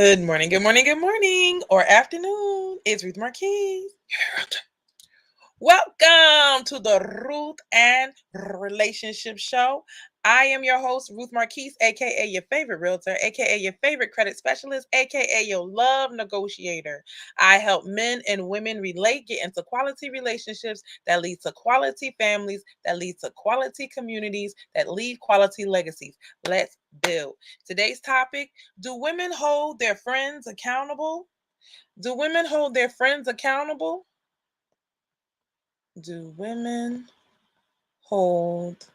Good morning, or afternoon. It's Ruth Marquise. Welcome to the Ruth and Relationship Show. I am your host, Ruth Marquise, aka your favorite realtor, aka your favorite credit specialist, aka your love negotiator. I help men and women relate, get into quality relationships that lead to quality families, that lead to quality communities, that leave quality legacies. Let's build. Today's topic: do women hold their friends accountable? Do women hold their friends accountable? Do women hold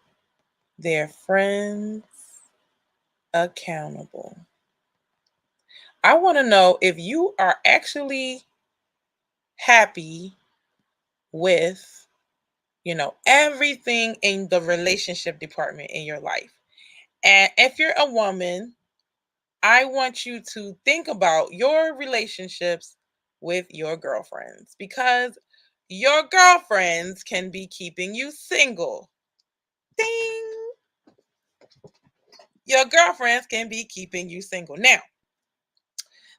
their friends accountable? I want to know if you are actually happy with, everything in the relationship department in your life. And if you're a woman, I want you to think about your relationships with your girlfriends because your girlfriends can be keeping you single. Ding! Your girlfriends can be keeping you single. Now,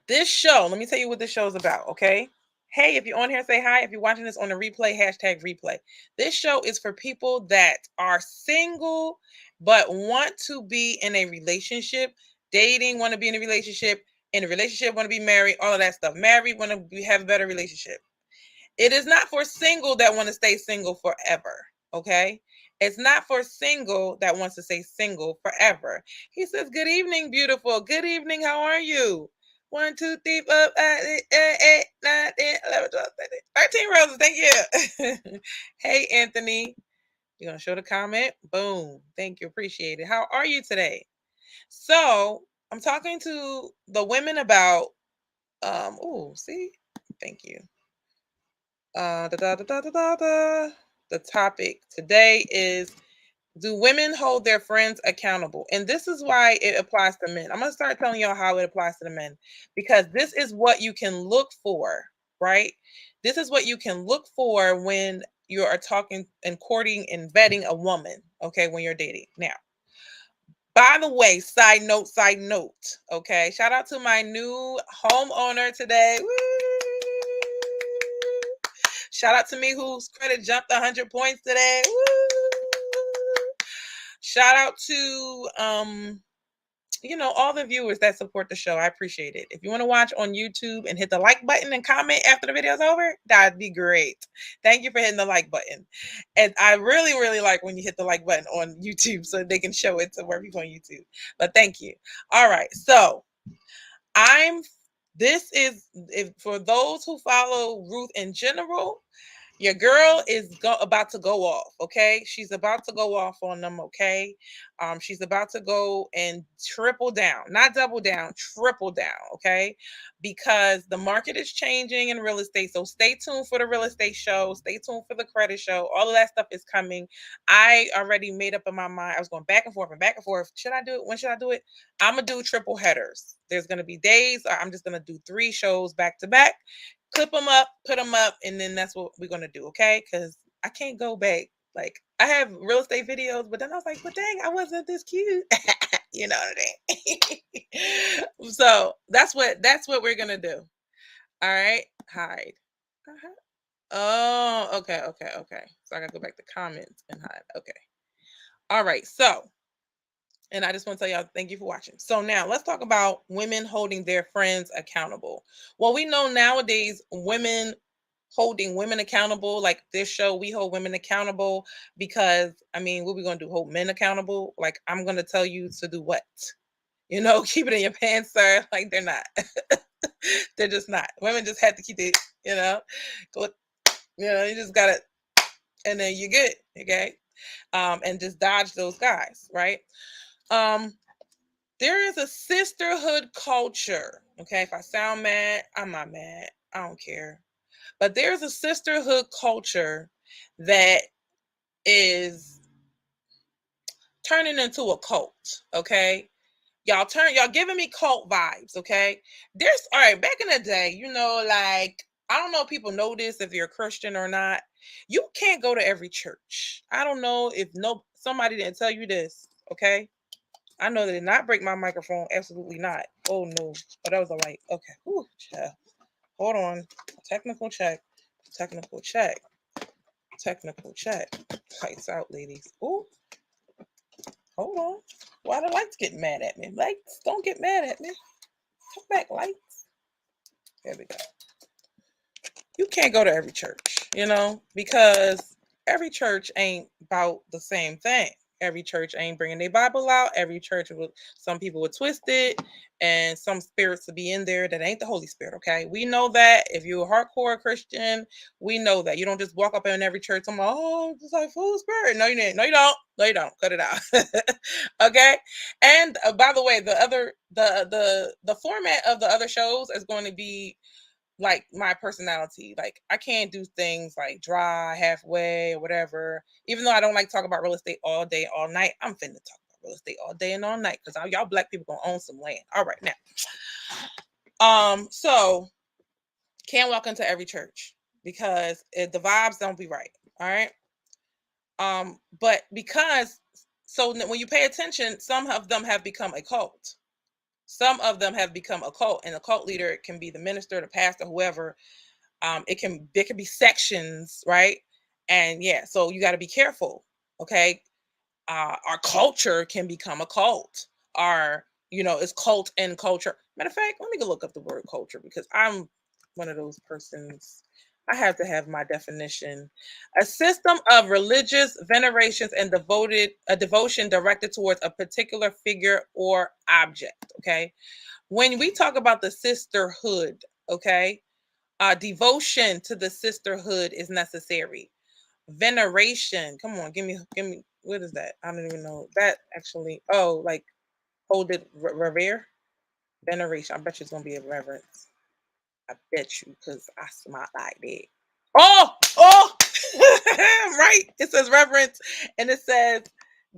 this show, let me tell you what this show is about, okay? Hey, if you're on here, say hi. If you're watching this on the replay, hashtag replay. This show is for people that are single but want to be in a relationship, dating, want to be in a relationship, want to be married, all of that stuff. Married, want to have a better relationship. It is not for single that want to stay single forever, okay? It's not for single that wants to stay single forever. He says, "Good evening, beautiful. Good evening. How are you? 1, 2, 3, 4, 5, 6, 7, 8, 9, 10, 11, 12, 13 roses. Thank you." Hey, Anthony. You're going to show the comment? Boom. Thank you. Appreciate it. How are you today? So, I'm talking to the women about, oh, see? Thank you. Da, da, da, da, da, da, da. The topic today is, do women hold their friends accountable? And this is why it applies to men. I'm going to start telling y'all how it applies to the men because this is what you can look for, right? This is what you can look for when you are talking and courting and vetting a woman, okay, when you're dating. Now, by the way, side note, okay, shout out to my new homeowner today. Woo! Shout out to me whose credit jumped 100 points today. Woo! Shout out to all the viewers that support the show. I appreciate it. If you want to watch on YouTube and hit the like button and comment after the video's over, that'd be great. Thank you for hitting the like button. And I really, really like when you hit the like button on YouTube so they can show it to more people on YouTube. But thank you. All right. So I'm this is if for those who follow Ruth in general, your girl is about to go off, okay? She's about to go off on them, okay? She's about to go and triple down, not double down, triple down, okay? Because the market is changing in real estate. So stay tuned for the real estate show. Stay tuned for the credit show. All of that stuff is coming. I already made up in my mind. I was going back and forth and back and forth. Should I do it? When should I do it? I'm gonna do triple headers. There's gonna be days. I'm just gonna do 3 shows back to back, clip them up, put them up, and then that's what we're gonna do, okay? Because I can't go back. Like I have real estate videos, but then I was like, but dang, I wasn't this cute. You know what I mean? So that's what we're gonna do. All right, hide. Uh-huh. Oh, okay, okay, okay. So I gotta go back to comments and hide. Okay. All right. So, and I just want to tell y'all thank you for watching. So now let's talk about women holding their friends accountable. Well, we know nowadays women holding women accountable, like this show, we hold women accountable because I mean, what we gonna do? Hold men accountable? Like I'm gonna tell you to do what? Keep it in your pants, sir. Like they're not. They're just not. Women just have to keep it, go, you just gotta, and then you're good, okay? And just dodge those guys, right? Um, there is a sisterhood culture. Okay, if I sound mad, I'm not mad. I don't care. But there's a sisterhood culture that is turning into a cult. Okay, y'all giving me cult vibes. Okay, there's all right. Back in the day, like I don't know if people know this if you're a Christian or not. You can't go to every church. I don't know if somebody didn't tell you this. Okay, I know they did not break my microphone. Absolutely not. Oh no. Oh, that was all right. Okay. Whew, child. Hold on. Technical check. Technical check. Technical check. Lights out, ladies. Ooh. Hold on. Why the lights get mad at me? Lights, don't get mad at me. Come back, lights. There we go. You can't go to every church, because every church ain't about the same thing. Every church ain't bringing their Bible out. Every church, some people would twist it, and some spirits will be in there that ain't the Holy Spirit. Okay, we know that. If you're a hardcore Christian, we know that you don't just walk up in every church. I'm like, oh, it's like full spirit. No, you didn't. No, you don't. No, you don't. Cut it out. Okay. And by the way, the format of the other shows is going to be like my personality. Like I can't do things like dry, halfway, or whatever. Even though I don't like talk about real estate all day, all night, I'm finna talk about real estate all day and all night because y'all black people gonna own some land. All right, now. So can't walk into every church because the vibes don't be right. All right. But because so when you pay attention, some of them have become a cult. Some of them have become a cult, and a cult leader can be the minister, the pastor, whoever. There can be sections, right? And yeah, so you got to be careful. Okay. Our culture can become a cult. It's cult and culture. Matter of fact, let me go look up the word culture because I'm one of those persons. I have to have my definition. A system of religious venerations and devotion directed towards a particular figure or object. Okay. When we talk about the sisterhood, okay, devotion to the sisterhood is necessary. Veneration, come on, give me. What is that? I don't even know that actually. Oh, like hold it, revere, veneration. I bet you it's gonna be a reverence. I bet you because I smart like that. Oh, right. It says reverence, and it says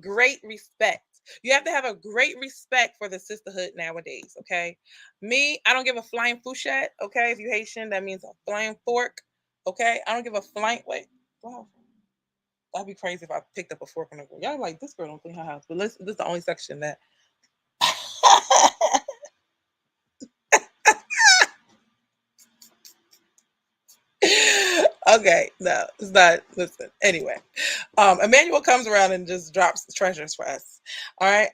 great respect. You have to have a great respect for the sisterhood nowadays. Okay, me, I don't give a flying fouchette. Okay, if you Haitian, that means a flying fork. Okay, I don't give a flying. Wait, wow, that'd be crazy if I picked up a fork and a girl. Y'all like this girl don't clean her house, but listen, this is the only section that. Okay, no, it's not. Listen, anyway, Emmanuel comes around and just drops treasures for us. All right,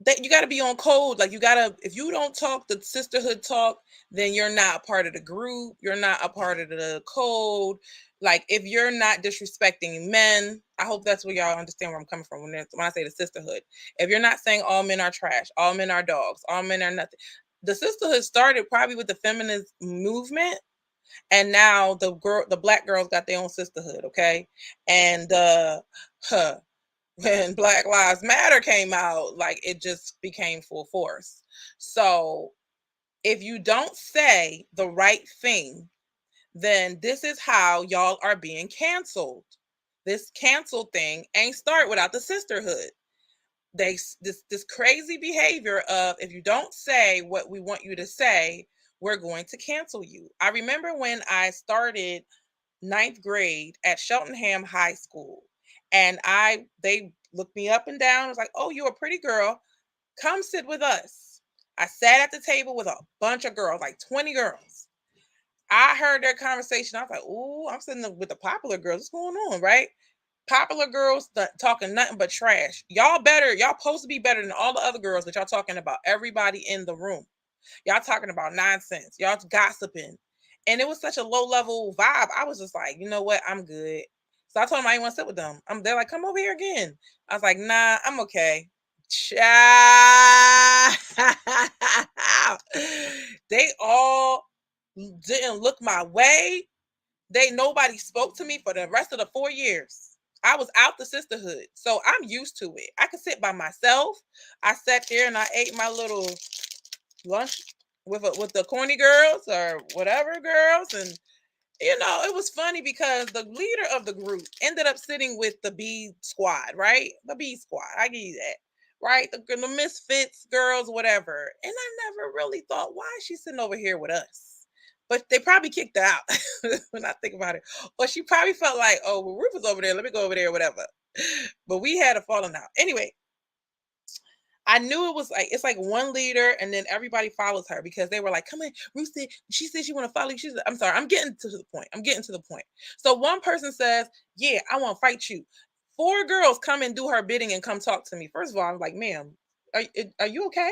that you got to be on code. Like you gotta, if you don't talk the sisterhood talk, then you're not a part of the group. You're not a part of the code. Like if you're not disrespecting men, I hope that's where y'all understand where I'm coming from when I say the sisterhood. If you're not saying all men are trash, all men are dogs, all men are nothing. The sisterhood started probably with the feminist movement, and now the black girls got their own sisterhood. Okay, and huh, when Black Lives Matter came out, like it just became full force. So if you don't say the right thing, then this is how y'all are being canceled. This cancel thing ain't start without the sisterhood. This crazy behavior of if you don't say what we want you to say, we're going to cancel you. I remember when I started ninth grade at Cheltenham High School, and they looked me up and down. I was like, "Oh, you're a pretty girl. Come sit with us." I sat at the table with a bunch of girls, like 20 girls. I heard their conversation. I was like, "Ooh, I'm sitting with the popular girls. What's going on, right?" Popular girls talking nothing but trash. Y'all better. Y'all supposed to be better than all the other girls that y'all talking about. Everybody in the room. Y'all talking about nonsense. Y'all gossiping. And it was such a low level vibe. I was just like, you know what? I'm good. So I told them I didn't want to sit with them. They're like, come over here again. I was like, nah, I'm okay. Child. They all didn't look my way. Nobody spoke to me for the rest of the 4 years. I was out the sisterhood. So I'm used to it. I could sit by myself. I sat there and I ate my little lunch with the corny girls or whatever girls, and it was funny because the leader of the group ended up sitting with the B squad, right? The B squad, I give you that, right? The misfits girls, whatever. And I never really thought, why is she sitting over here with us? But they probably kicked her out when I think about it. Or she probably felt like, oh, well, Ruth was over there, let me go over there, whatever. But we had a falling out anyway. I knew it was like it's like one leader and then everybody follows her because they were like, "Come in, Ruth said she said she want to follow you." She said, "I'm sorry, I'm getting to the point. I'm getting to the point." So one person says, "Yeah, I want to fight you." Four girls come and do her bidding and come talk to me. First of all, I'm like, "Ma'am, are you okay?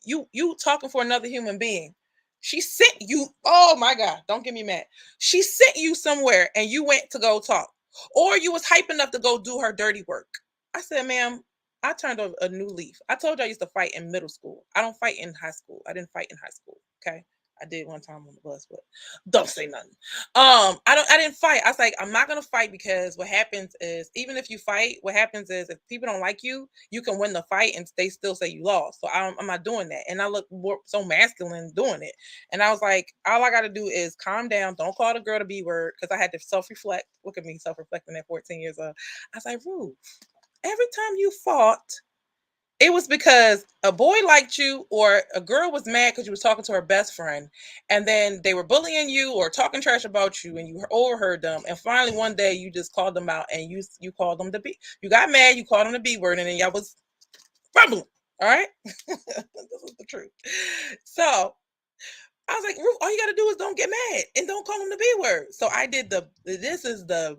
You talking for another human being? She sent you. Oh my God, don't get me mad. She sent you somewhere and you went to go talk, or you was hype enough to go do her dirty work." I said, "Ma'am, I turned a new leaf. I told you I used to fight in middle school. I don't fight in high school. I didn't fight in high school. Okay. I did one time on the bus, but don't say nothing. I didn't fight. I was like, I'm not gonna fight because what happens is even if you fight, what happens is if people don't like you, you can win the fight and they still say you lost. So I'm not doing that. And I look so masculine doing it. And I was like, all I gotta do is calm down. Don't call the girl the B word because I had to self-reflect. Look at me self-reflecting at 14 years old. I was like, Ruth, every time you fought, it was because a boy liked you or a girl was mad because you was talking to her best friend, and then they were bullying you or talking trash about you and you overheard them, and finally one day you just called them out and you called them the B. You got mad, you called them the B word, and then y'all was rumbling. All right. This is the truth. So I was like, Ruth, all you got to do is don't get mad and don't call them the B word. So I did this is the,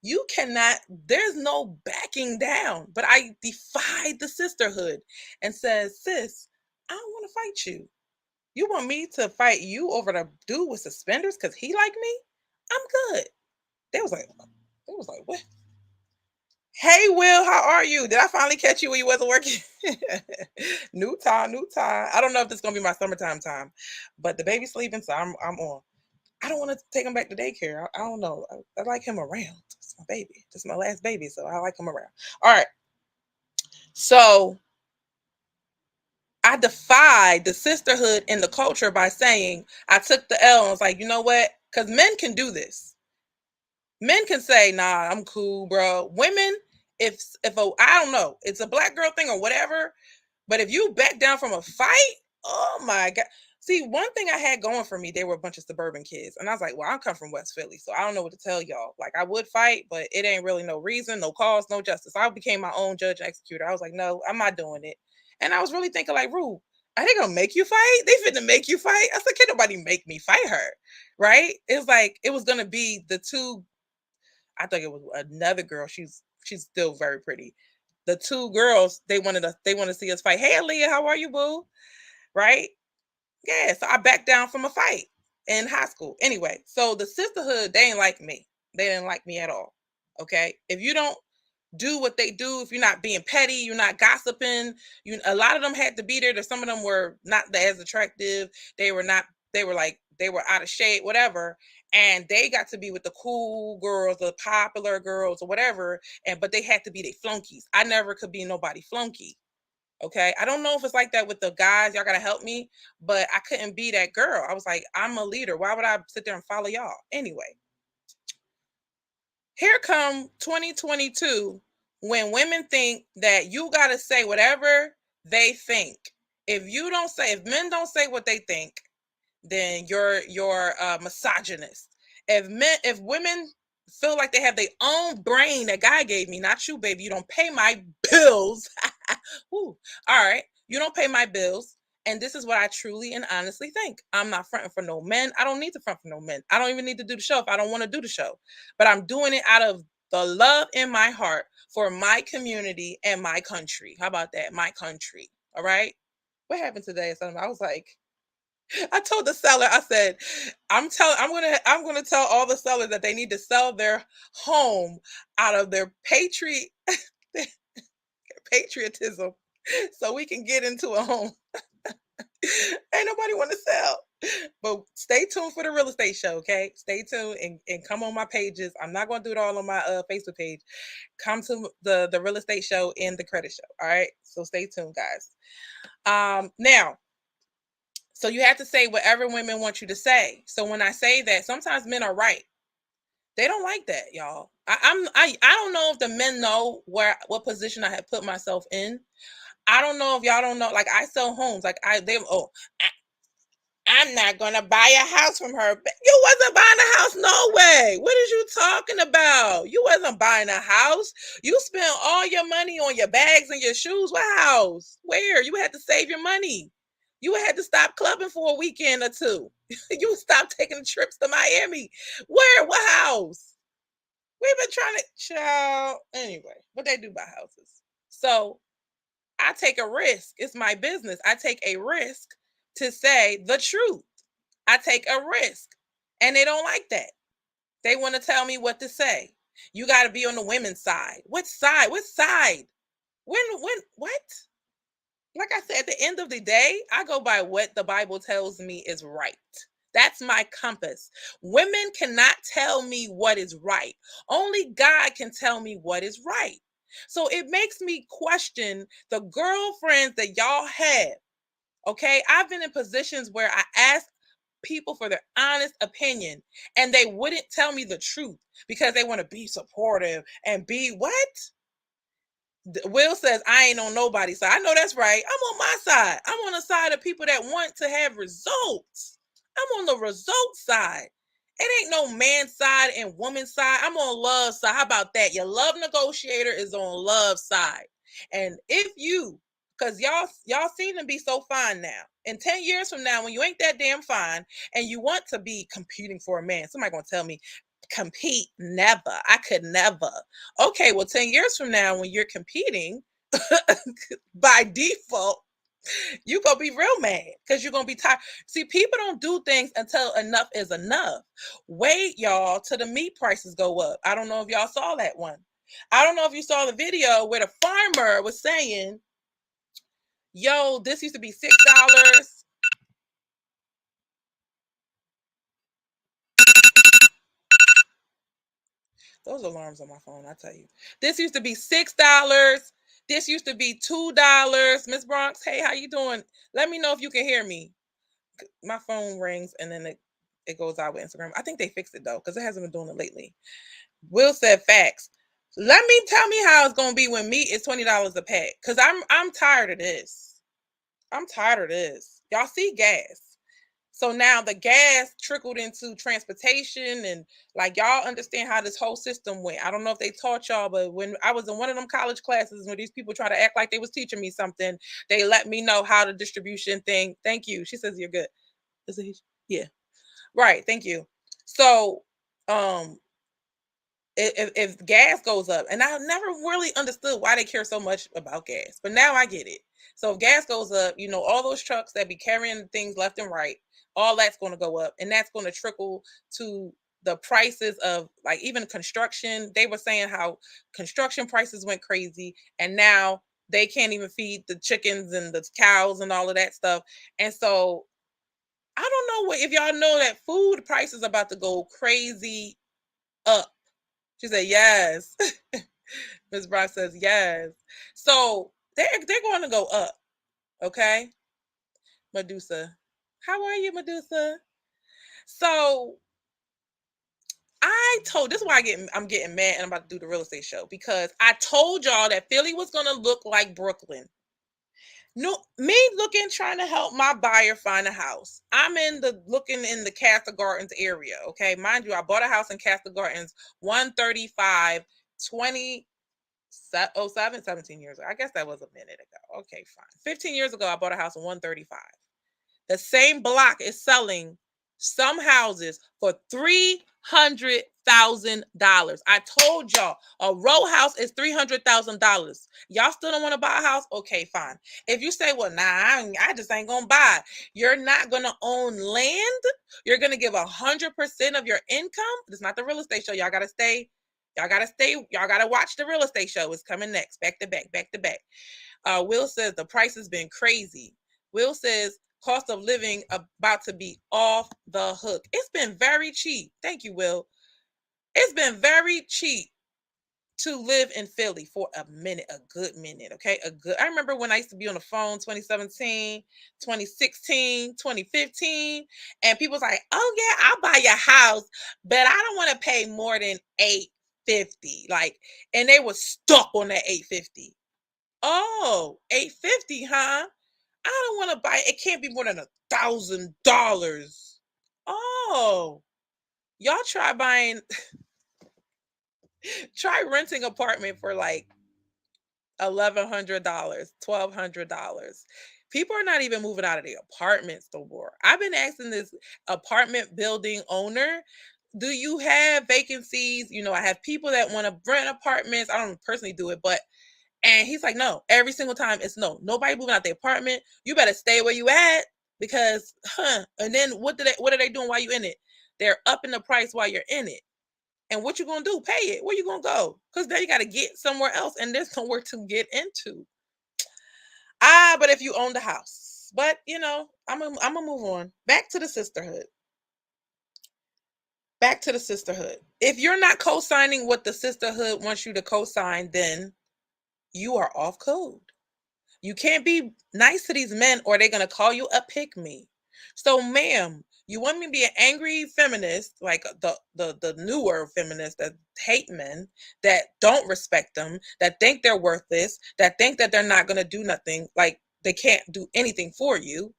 you cannot, there's no backing down. But I defied the sisterhood and says, sis, I don't want to fight you. You want me to fight you over the dude with suspenders because he like me? I'm good. They was like, what? Hey Will, how are you? Did I finally catch you when you wasn't working? New time, new time. I don't know if this is gonna be my summertime time, but the baby's sleeping, so I'm on. I don't want to take him back to daycare. I don't know. I like him around. It's my baby. It's my last baby, so I like him around. All right. So I defied the sisterhood and the culture by saying I took the L and was like, you know what? Because men can do this. Men can say, nah, I'm cool, bro. Women, if I don't know, it's a black girl thing or whatever, but if you back down from a fight, oh my God. See, one thing I had going for me, they were a bunch of suburban kids. And I was like, well, I come from West Philly, so I don't know what to tell y'all. Like, I would fight, but it ain't really no reason, no cause, no justice. I became my own judge and executor. I was like, no, I'm not doing it. And I was really thinking, like, Rue, are they gonna make you fight? They finna make you fight? I said, can't nobody make me fight her. Right? It's like it was gonna be the two. I think it was another girl. She's still very pretty. The two girls, they want to see us fight. Hey Aaliyah, how are you, boo? Right? Yeah. So I backed down from a fight in high school. Anyway, so the sisterhood, they ain't like me. They didn't like me at all. Okay. If you don't do what they do, if you're not being petty, you're not gossiping, you a lot of them had to be there. Some of them were not as attractive. They were not, they were like they were out of shape, whatever. And they got to be with the cool girls, the popular girls, or whatever. And but they had to be the flunkies. I never could be nobody flunky. Okay. I don't know if it's like that with the guys. Y'all gotta help me. But I couldn't be that girl. I was like, I'm a leader. Why would I sit there and follow y'all? Anyway, here come 2022 when women think that you got to say whatever they think. If men don't say what they think, then you're a misogynist. If women feel like they have their own brain that God gave me, not you, baby, you don't pay my bills. Ooh, all right, you don't pay my bills. And this is what I truly and honestly think. I'm not fronting for no men. I don't need to front for no men. I don't even need to do the show if I don't want to do the show. But I'm doing it out of the love in my heart for my community and my country. How about that? My country. All right. What happened today? Something I was like, I told the seller, I said, I'm gonna tell all the sellers that they need to sell their home out of their patriotism so we can get into a home. Ain't nobody want to sell. But stay tuned for the real estate show, okay? Stay tuned and come on my pages. I'm not gonna do it all on my Facebook page. Come to the real estate show and the credit show. All right. So stay tuned, guys. Now, so you have to say whatever women want you to say. So when I say that, sometimes men are right. They don't like that, y'all. I don't know if the men know what position I have put myself in. I don't know if y'all don't know. Like I sell homes. Like I they oh I'm not gonna buy a house from her. You wasn't buying a house, no way. What is you talking about? You wasn't buying a house. You spent all your money on your bags and your shoes. What house? Where? You had to save your money. You had to stop clubbing for a weekend or two. You stopped taking trips to Miami. Where? What house? We've been trying to child anyway, but they do buy houses. So I take a risk. It's my business. I take a risk to say the truth. I take a risk. And they don't like that. They want to tell me what to say. You got to be on the women's side. What side? What side? What? Like I said, at the end of the day, I go by what the Bible tells me is right. That's my compass. Women cannot tell me what is right. Only God can tell me what is right. So it makes me question the girlfriends that y'all have. Okay. I've been in positions where I asked people for their honest opinion and they wouldn't tell me the truth because they want to be supportive and be what? Will says, I ain't on nobody's side. I know that's right. I'm on my side. I'm on the side of people that want to have results. I'm on the result side. It ain't no man side and woman side. I'm on love side. How about that? Your love negotiator is on love side. And if you, because y'all seem to be so fine now. In 10 years from now, when you ain't that damn fine and you want to be competing for a man, somebody gonna tell me, compete, never. I could never. Okay, well, 10 years from now, when you're competing, by default, you're gonna be real mad because you're gonna be tired. See, people don't do things until enough is enough. Wait, y'all, till the meat prices go up. I don't know if y'all saw that one. I don't know if you saw the video where the farmer was saying, yo, this used to be $6. Those alarms on my phone, I tell you. This used to be $6. This used to be $2. Miss Bronx, hey, how you doing? Let me know if you can hear me. My phone rings and then it goes out with Instagram. I think they fixed it though, because it hasn't been doing it lately. Will said facts. Let me tell me how it's gonna be when meat is $20 a pack. Cause I'm tired of this. I'm tired of this. Y'all see gas. So now the gas trickled into transportation and like y'all understand how this whole system went. I don't know if they taught y'all, but when I was in one of them college classes where these people try to act like they was teaching me something, they let me know how the distribution thing. Thank you. She says you're good. Is it? Yeah. Right. Thank you. So um if gas goes up, and I never really understood why they care so much about gas, but now I get it. So if gas goes up, all those trucks that be carrying things left and right, all that's going to go up, and that's going to trickle to the prices of like even construction. They were saying how construction prices went crazy, and now they can't even feed the chickens and the cows and all of that stuff. And so I don't know if y'all know that food prices are about to go crazy up. She said, yes. Ms. Brock says, yes. So they're going to go up. Okay. Medusa. How are you, Medusa? So this is why I'm getting mad and I'm about to do the real estate show because I told y'all that Philly was gonna look like Brooklyn. No, me looking trying to help my buyer find a house. I'm looking in the Castle Gardens area. Okay. Mind you, I bought a house in Castle Gardens, 135, 20. 17 years ago. I guess that was a minute ago. Okay, fine. 15 years ago, I bought a house in 135. The same block is selling some houses for $300,000. I told y'all a row house is $300,000. Y'all still don't want to buy a house? Okay, fine. If you say, well, nah, I just ain't gonna buy, you're not gonna own land. You're gonna give 100% of your income. It's not the real estate show. Y'all gotta stay. Y'all gotta stay. Y'all gotta watch the real estate show. It's coming next, back to back, back to back. Will says the price has been crazy. Will says cost of living about to be off the hook. It's been very cheap. Thank you, Will. It's been very cheap to live in Philly for a minute, a good minute. Okay. I remember when I used to be on the phone 2017, 2016, 2015, and people was like, oh yeah, I'll buy your house, but I don't want to pay more than 850. Like, and they were stuck on that 850. Oh, 850, huh? I don't want to buy it. Can't be more than $1,000. Oh, y'all try renting apartment for like $1,100, $1,200. People are not even moving out of the apartments no more. I've been asking this apartment building owner, do you have vacancies? I have people that want to rent apartments. I don't personally do it, but and he's like, no, every single time it's no. Nobody moving out the apartment. You better stay where you at because, and then what are they doing while you in it? They're upping the price while you're in it. And what you gonna do? Pay it. Where you gonna go? Because then you got to get somewhere else, and there's nowhere to get into. But if you own the house, but I'm gonna move on. Back to the sisterhood. Back to the sisterhood. If you're not co-signing what the sisterhood wants you to co-sign, then you are off code. You can't be nice to these men, or they're gonna call you a pick me. So, ma'am, you want me to be an angry feminist, like the newer feminists that hate men, that don't respect them, that think they're worthless, that think that they're not gonna do nothing, like they can't do anything for you,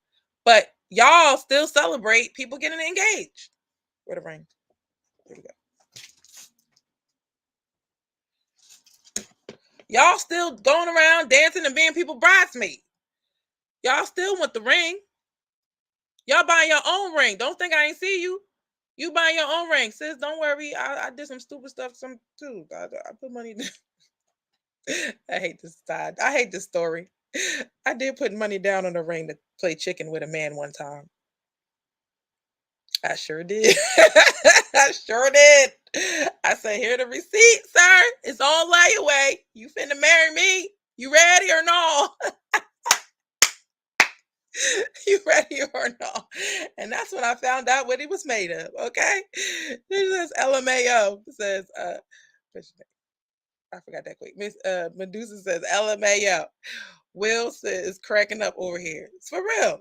but y'all still celebrate people getting engaged. Where the ring? Here we go. Y'all still going around dancing and being people bridesmaids. Y'all still want the ring. Y'all buying your own ring. Don't think I ain't see you. You buying your own ring, sis. Don't worry. I did some stupid stuff some too. I put money down. I hate this side. I hate this story. I did put money down on a ring to play chicken with a man one time. I sure did. I sure did. I said, here the receipt, sir. It's all layaway. You finna marry me. You ready or no? You ready or not? And that's when I found out what he was made of. Okay. This says LMAO. It says I forgot that quick. Miss Medusa says LMAO. Will says cracking up over here. It's for real.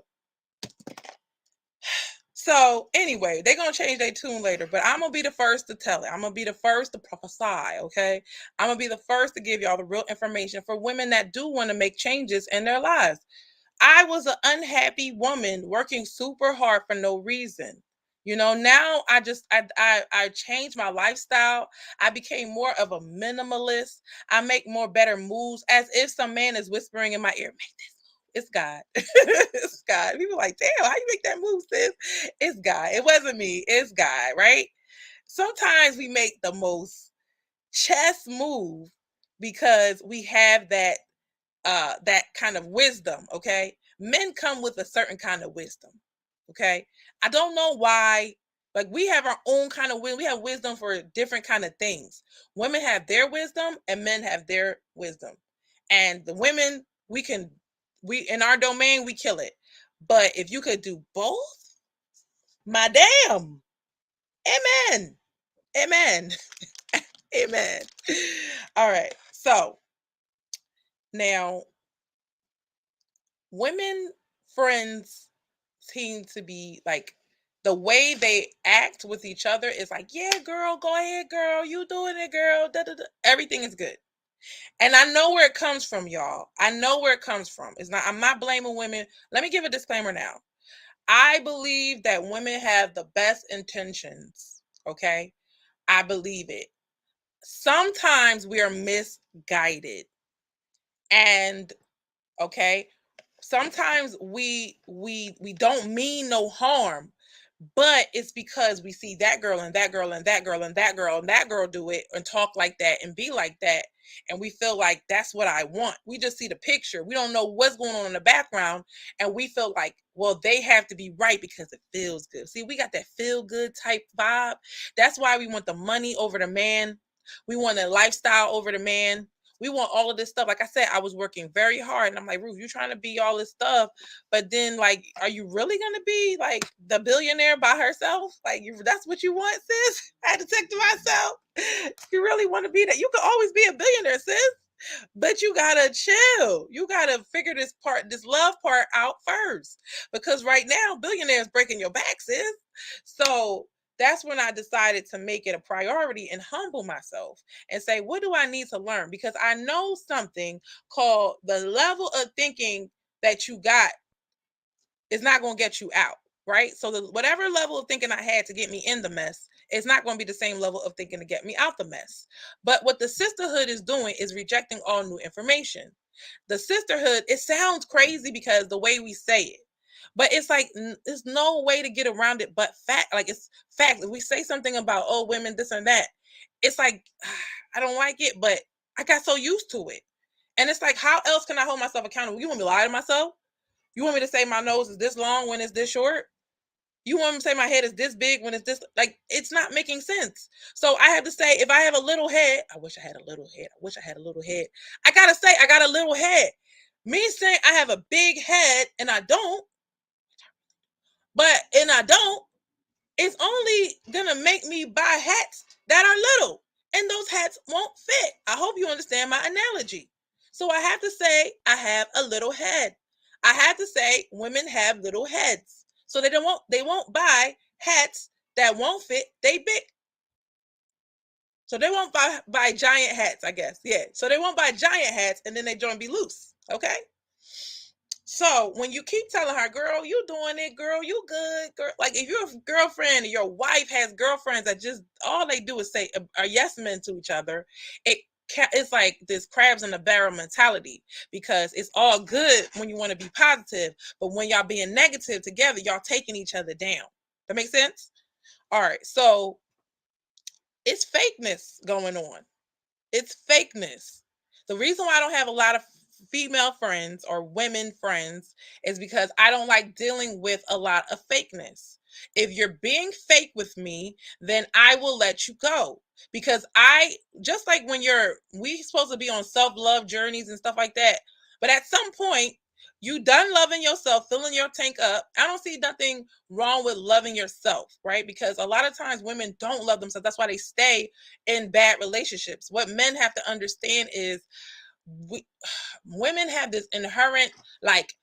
So anyway, they're gonna change their tune later, but I'm gonna be the first to tell it. I'm gonna be the first to prophesy, okay? I'm gonna be the first to give y'all the real information for women that do want to make changes in their lives. I was an unhappy woman working super hard for no reason. Now I changed my lifestyle. I became more of a minimalist. I make more better moves as if some man is whispering in my ear, make this move. It's God. It's God. People are like, damn, how you make that move, sis? It's God. It wasn't me. It's God, right? Sometimes we make the most chess move because we have that kind of wisdom. Okay, men come with a certain kind of wisdom. Okay, I don't know why. Like, we have our own kind of wisdom. We have wisdom for different kind of things. Women have their wisdom and men have their wisdom. And the women, we in our domain, we kill it. But if you could do both, my damn. Amen. Amen. Amen. All right. So now, women friends seem to be like, the way they act with each other is like, yeah, girl, go ahead, girl, you doing it, girl. Da, da, da. Everything is good. And I know where it comes from, y'all. I know where it comes from. I'm not blaming women. Let me give a disclaimer now. I believe that women have the best intentions. Okay. I believe it. Sometimes we are misguided. And okay, sometimes we don't mean no harm, but it's because we see that girl and that girl and that girl and that girl and that girl do it and talk like that and be like that, and we feel like that's what I want. We just see the picture. We don't know what's going on in the background, and we feel like, well, they have to be right because it feels good. See, we got that feel good type vibe. That's why we want the money over the man. We want the lifestyle over the man. We want all of this stuff. Like I said, I was working very hard, and I'm like, Ruth, you're trying to be all this stuff, but then, like, are you really gonna be like the billionaire by herself? Like, that's what you want, sis? I had to think to myself. You really want to be that? You could always be a billionaire, sis, but you gotta chill. You gotta figure this love part out first, because right now, billionaires breaking your back, sis. So that's when I decided to make it a priority and humble myself and say, what do I need to learn? Because I know something called the level of thinking that you got is not going to get you out, right? So whatever level of thinking I had to get me in the mess, it's not going to be the same level of thinking to get me out the mess. But what the sisterhood is doing is rejecting all new information. The sisterhood, it sounds crazy because the way we say it, but it's like there's no way to get around it but fact. Like, it's fact. If we say something about, oh, women this and that, it's like I don't like it, but I got so used to it. And it's like, how else can I hold myself accountable? You want me to lie to myself? You want me to say my nose is this long when it's this short? You want me to say my head is this big when it's this? Like, it's not making sense. So I have to say, if I have a little head, I wish I had a little head. I wish I had a little head. I got to say, I got a little head. Me saying I have a big head and I don't, and I don't, it's only going to make me buy hats that are little. And those hats won't fit. I hope you understand my analogy. So I have to say, I have a little head. I have to say, women have little heads. So they won't buy hats that won't fit they big. So they won't buy giant hats, I guess. Yeah. So they won't buy giant hats and then they join be loose. Okay. So when you keep telling her, girl, you doing it, girl, you good, girl. Like, if you're a girlfriend and your wife has girlfriends that just all they do is say are yes men to each other, it's like this crabs in the barrel mentality, because it's all good when you want to be positive, but when y'all being negative together, y'all taking each other down. That makes sense? All right. So it's fakeness going on. It's fakeness. The reason why I don't have a lot of female friends or women friends is because I don't like dealing with a lot of fakeness. If you're being fake with me, then I will let you go. Because just like when we supposed to be on self-love journeys and stuff like that, but at some point, you done loving yourself, filling your tank up. I don't see nothing wrong with loving yourself, right? Because a lot of times women don't love themselves. That's why they stay in bad relationships. What men have to understand is women have this inherent, like,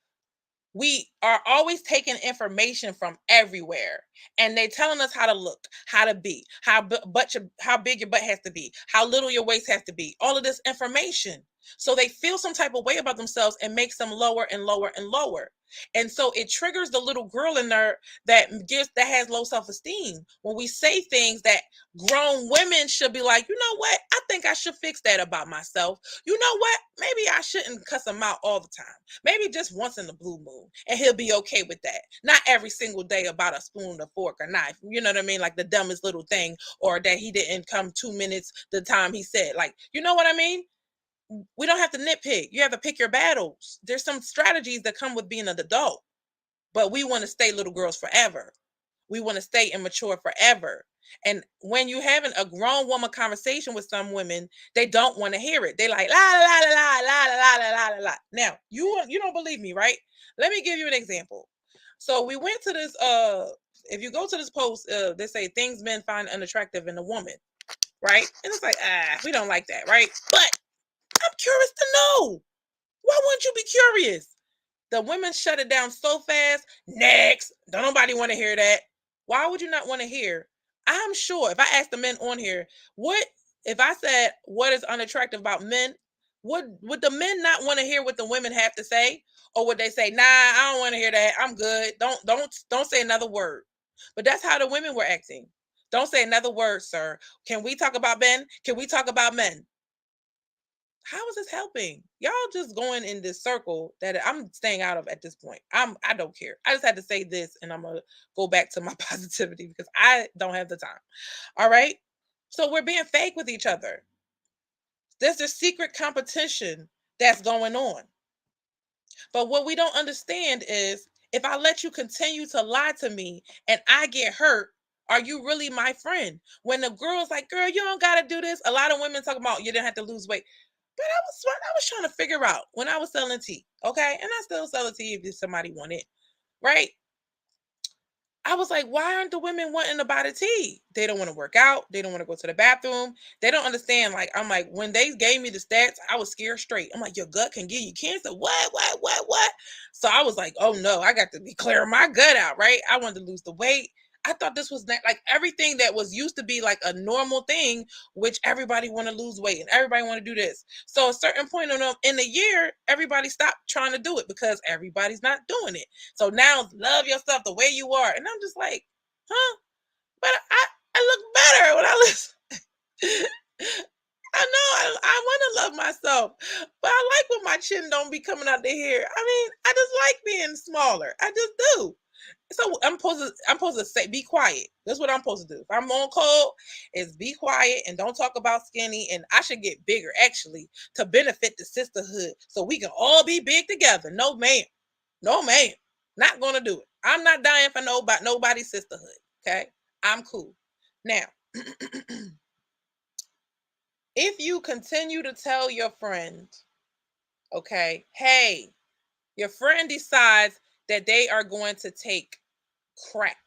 we are always taking information from everywhere, and they telling us how to look, how to be, how big your butt has to be, how little your waist has to be, all of this information. So they feel some type of way about themselves and makes them lower and lower and lower. And so it triggers the little girl in there that has low self-esteem when we say things that grown women should be like, you know what, I think I should fix that about myself. You know what, maybe I shouldn't cuss him out all the time. Maybe just once in the blue moon, and he'll be okay with that. Not every single day about a spoon, a fork, or knife. You know what I mean? Like the dumbest little thing, or that he didn't come 2 minutes the time he said. Like, you know what I mean? We don't have to nitpick. You have to pick your battles. There's some strategies that come with being an adult, but we want to stay little girls forever. We want to stay immature forever. And when you having a grown woman conversation with some women, they don't want to hear it. They like la la la la la la la la la la. Now, you don't believe me, right? Let me give you an example. So we went to this if you go to this post, they say things men find unattractive in a woman, right? And it's like, we don't like that, right? But I'm curious to know. Why wouldn't you be curious? The women shut it down so fast. Next. Don't nobody want to hear that. Why would you not want to hear? I'm sure if I asked the men on here, if I said what is unattractive about men, would the men not want to hear what the women have to say? Or would they say, nah, I don't want to hear that. I'm good. Don't say another word. But that's how the women were acting. Don't say another word, sir. Can we talk about men? Can we talk about men? How is this helping? Y'all just going in this circle that I'm staying out of at this point. I don't care. I just had to say this, and I'm gonna go back to my positivity because I don't have the time. All right. So we're being fake with each other. There's a secret competition that's going on. But what we don't understand is, if I let you continue to lie to me and I get hurt, are you really my friend? When the girl's like, girl, you don't gotta do this. A lot of women talk about you didn't have to lose weight. But I was trying to figure out when I was selling tea, okay? And I still sell tea if somebody want it, right? I was like, why aren't the women wanting to buy the tea? They don't want to work out. They don't want to go to the bathroom. They don't understand. Like, I'm like, when they gave me the stats, I was scared straight. I'm like, your gut can give you cancer. What? So I was like, oh no, I got to be clearing my gut out, right? I wanted to lose the weight. I thought this was like everything that was used to be like a normal thing, which everybody want to lose weight and everybody want to do this. So a certain point in the year, everybody stopped trying to do it because everybody's not doing it. So now love yourself the way you are. And I'm just like, huh? But I look better when I listen. I know I want to love myself, but I like when my chin don't be coming out the hair. I mean, I just like being smaller. I just do. So I'm supposed to say be quiet. That's what I'm supposed to do. If I'm on cold, is be quiet and don't talk about skinny. And I should get bigger actually to benefit the sisterhood, so we can all be big together. No ma'am, no ma'am, not gonna do it. I'm not dying for nobody's sisterhood. Okay, I'm cool. Now, if you continue to tell your friend, okay, hey, your friend decides that they are going to take crack.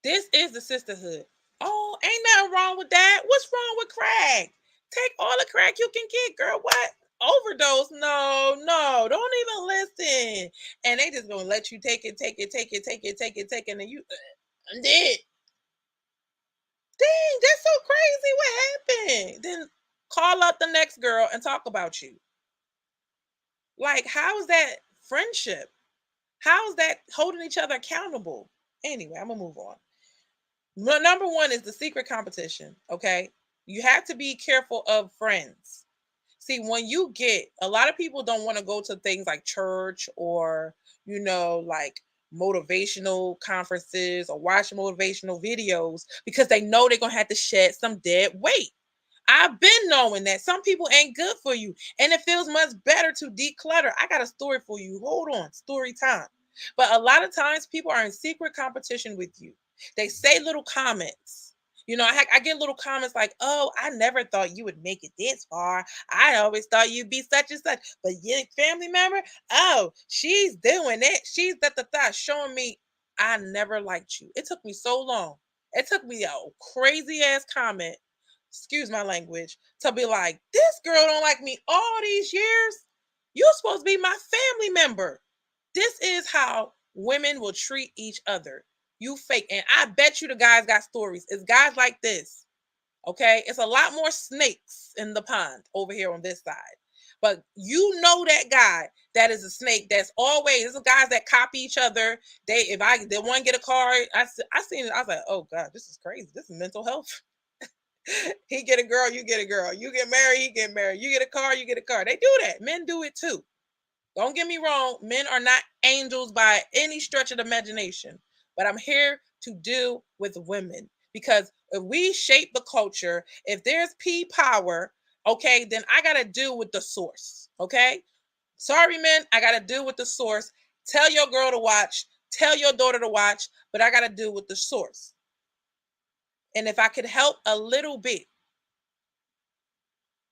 This is the sisterhood. Oh, ain't nothing wrong with that. What's wrong with crack? Take all the crack you can get, girl. What? Overdose? No, no, don't even listen. And they just gonna let you take it, take it, take it, take it, take it, take it, and you I'm dead. Dang, that's so crazy. What happened? Then call up the next girl and talk about you. Like, how is that friendship? How is that holding each other accountable? Anyway, I'm gonna move on. Number one is the secret competition. Okay. You have to be careful of friends. See, when you get a lot of people don't want to go to things like church or, like motivational conferences or watch motivational videos because they know they're going to have to shed some dead weight. I've been knowing that some people ain't good for you, and it feels much better to declutter. I got a story for you. Hold on, story time. But a lot of times, people are in secret competition with you. They say little comments. I get little comments like, "Oh, I never thought you would make it this far. I always thought you'd be such and such." But your family member, oh, she's doing it. She's that showing me I never liked you. It took me so long. It took me a crazy ass comment, excuse my language, to be like, this girl don't like me all these years. You're supposed to be my family member. This is how women will treat each other. You fake. And I bet you the guys got stories. It's guys like this. Okay. It's a lot more snakes in the pond over here on this side. But you know that guy that is a snake that's always, there's guys that copy each other. They one get a car, I seen it, I was like, oh God, this is crazy. This is mental health. He get a girl, you get a girl. You get married, he get married. You get a car, you get a car. They do that. Men do it too. Don't get me wrong. Men are not angels by any stretch of the imagination. But I'm here to deal with women because if we shape the culture, if there's P power, okay, then I got to deal with the source. Okay. Sorry, men. I got to deal with the source. Tell your girl to watch, tell your daughter to watch, but I got to deal with the source. And if I could help a little bit,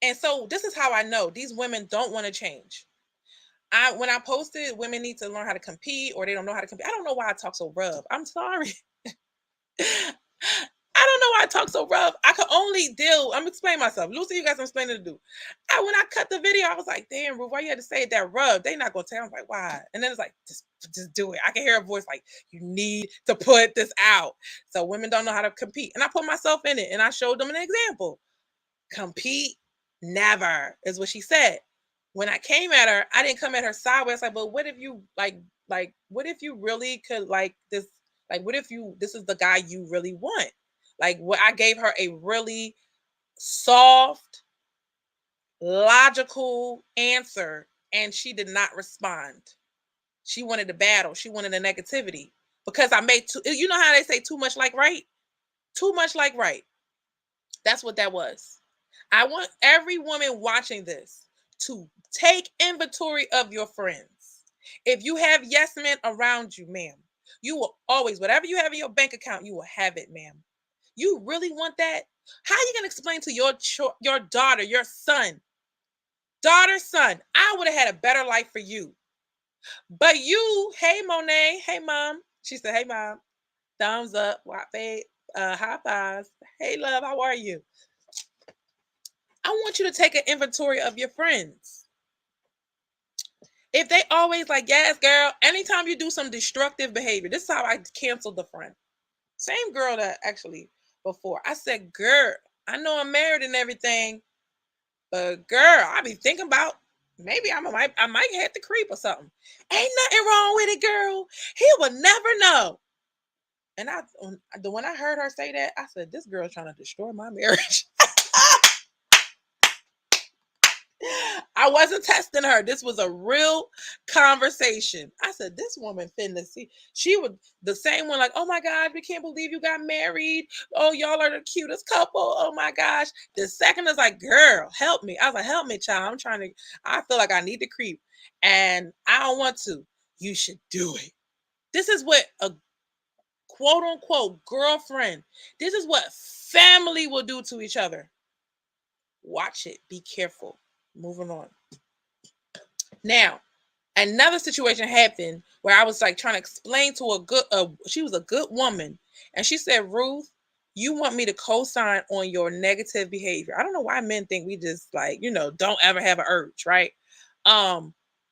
and so this is how I know these women don't want to change. When I posted women need to learn how to compete or they don't know how to compete. I don't know why I talk so rough. I'm sorry. I don't know why I talk so rough. I could only deal. I'm explaining myself. Lucy, you got some explaining to do. When I cut the video, I was like, damn, Ruth, why you had to say it that rough? They not gonna tell. I was like, why? And then it's like, just do it. I can hear a voice like, you need to put this out. So women don't know how to compete. And I put myself in it and I showed them an example. Compete never is what she said. When I came at her, I didn't come at her sideways like, but what if you what if you really could like this, like what if you this is the guy you really want? Like what I gave her a really soft, logical answer and she did not respond. She wanted the battle, she wanted the negativity because I made too, you know how they say too much like right? Too much like right. That's what that was. I want every woman watching this to take inventory of your friends. If you have yes men around you, ma'am, you will always, whatever you have in your bank account, you will have it, ma'am. You really want that? How are you going to explain to your daughter, your son, son, I would have had a better life for you. But you, hey, Monet, hey, mom. She said, hey, mom, thumbs up, high fives. Hey, love, how are you? I want you to take an inventory of your friends. If they always like, yes, girl, anytime you do some destructive behavior, this is how I canceled the friend. Same girl that actually before. I said, girl, I know I'm married and everything, but girl, I be thinking about maybe I might have to creep or something. Ain't nothing wrong with it, girl. He would never know. And when I heard her say that, I said, this girl's trying to destroy my marriage. I wasn't testing her. This was a real conversation. I said, this woman finna see. She would the same one, like, oh my God, we can't believe you got married. Oh, y'all are the cutest couple. Oh my gosh. The second is like, girl, help me. I was like, help me, child. I feel like I need to creep. And I don't want to. You should do it. This is what a quote unquote girlfriend, this is what family will do to each other. Watch it. Be careful. Moving on. Now, another situation happened where I was like trying to explain to she was a good woman, and she said, Ruth, you want me to co-sign on your negative behavior. I don't know why men think we just like, don't ever have an urge, right?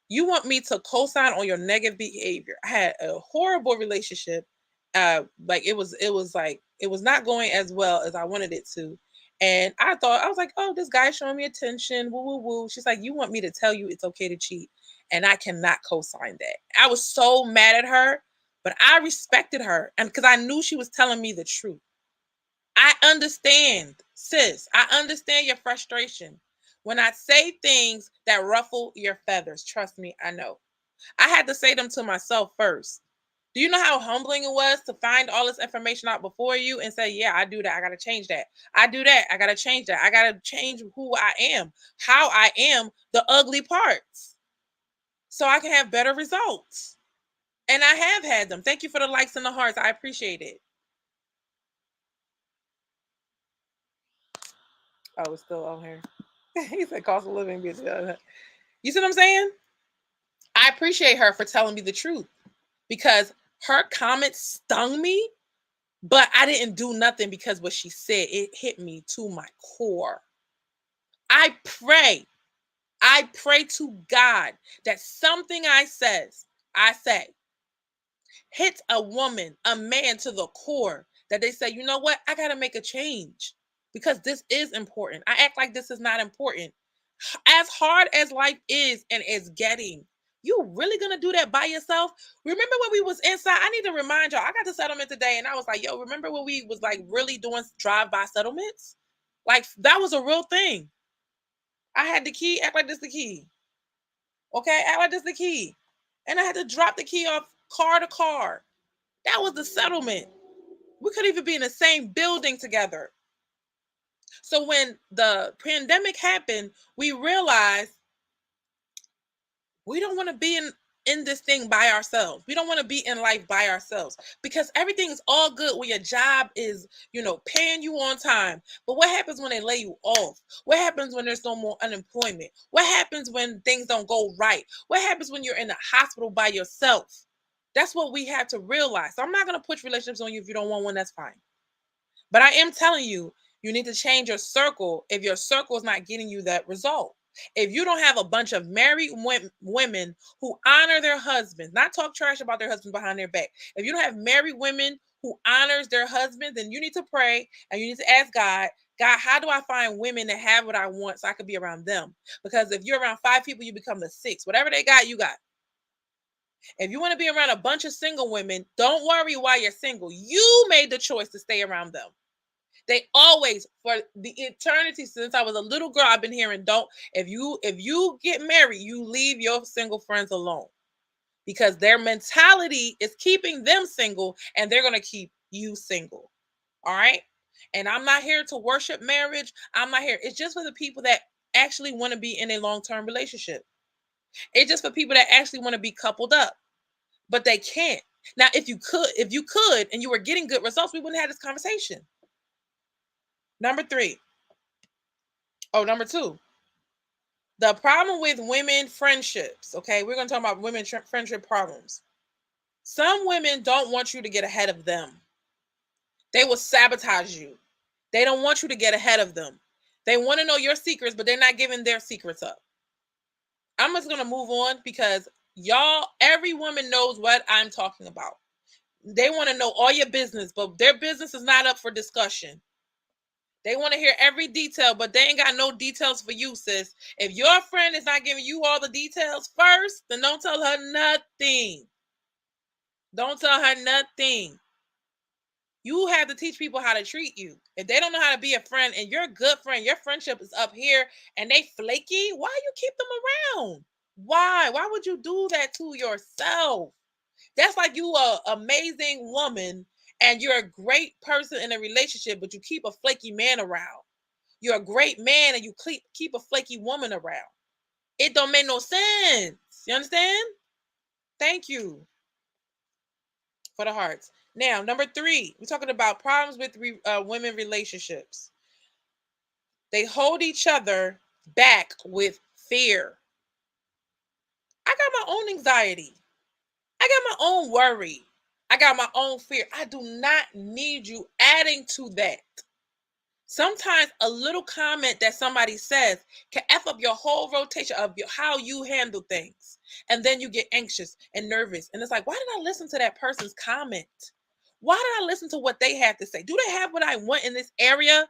You want me to co-sign on your negative behavior. I had a horrible relationship. Like it was not going as well as I wanted it to. And I was like, oh, this guy's showing me attention. Woo woo woo. She's like, you want me to tell you it's okay to cheat? And I cannot co-sign that. I was so mad at her, but I respected her, and because I knew she was telling me the truth. I understand, sis. I understand your frustration when I say things that ruffle your feathers. Trust me, I know. I had to say them to myself first. Do you know how humbling it was to find all this information out before you and say, yeah, I do that. I got to change that. I do that. I got to change that. I got to change who I am, how I am, the ugly parts, so I can have better results. And I have had them. Thank you for the likes and the hearts. I appreciate it. Oh, it's still on here. He said cost of living. You see what I'm saying? I appreciate her for telling me the truth, because her comments stung me, but I didn't do nothing because what she said, it hit me to my core. I pray to God that something I say hits a woman, a man to the core, that they say, you know what? I got to make a change because this is important. I act like this is not important. As hard as life is and is getting, you really gonna do that by yourself? Remember when we was inside? I need to remind y'all, I got the settlement today and I was like, yo, remember when we was like really doing drive-by settlements? Like that was a real thing. I had the key, act like this the key. Okay, act like this the key. And I had to drop the key off car to car. That was the settlement. We could even be in the same building together. So when the pandemic happened, we realized we don't want to be in this thing by ourselves. We don't want to be in life by ourselves, because everything is all good when your job is, paying you on time. But what happens when they lay you off? What happens when there's no more unemployment? What happens when things don't go right? What happens when you're in the hospital by yourself? That's what we have to realize. So I'm not going to push relationships on you. If you don't want one, that's fine. But I am telling you, you need to change your circle if your circle is not getting you that result. If you don't have a bunch of married women who honor their husbands, not talk trash about their husbands behind their back. If you don't have married women who honors their husbands, then you need to pray and you need to ask God, God, how do I find women that have what I want so I could be around them? Because if you're around 5 people, you become the 6. Whatever they got, you got. If you want to be around a bunch of single women, don't worry why you're single. You made the choice to stay around them. They always, for the eternity since I was a little girl, I've been hearing, if you get married, you leave your single friends alone, because their mentality is keeping them single and they're going to keep you single. All right. And I'm not here to worship marriage. I'm not here. It's just for the people that actually want to be in a long-term relationship. It's just for people that actually want to be coupled up, but they can't. Now, if you could, and you were getting good results, we wouldn't have this conversation. Number 3. Oh, number 2. The problem with women friendships, okay? We're going to talk about women friendship problems. Some women don't want you to get ahead of them. They will sabotage you. They don't want you to get ahead of them. They want to know your secrets, but they're not giving their secrets up. I'm just gonna move on because y'all, every woman knows what I'm talking about. They want to know all your business, but their business is not up for discussion. They want to hear every detail, but they ain't got no details for you, sis. If your friend is not giving you all the details first, then don't tell her nothing. Don't tell her nothing. You have to teach people how to treat you. If they don't know how to be a friend and you're a good friend, your friendship is up here and they flaky, why you keep them around? Why? Why would you do that to yourself? That's like you a amazing woman and you're a great person in a relationship, but you keep a flaky man around. You're a great man and you keep a flaky woman around. It don't make no sense. You understand? Thank you for the hearts. Now, number 3, we're talking about problems with women relationships. They hold each other back with fear. I got my own anxiety. I got my own worry. I got my own fear. I do not need you adding to that. Sometimes a little comment that somebody says can F up your whole rotation of how you handle things. And then you get anxious and nervous. And it's like, why did I listen to that person's comment? Why did I listen to what they have to say? Do they have what I want in this area?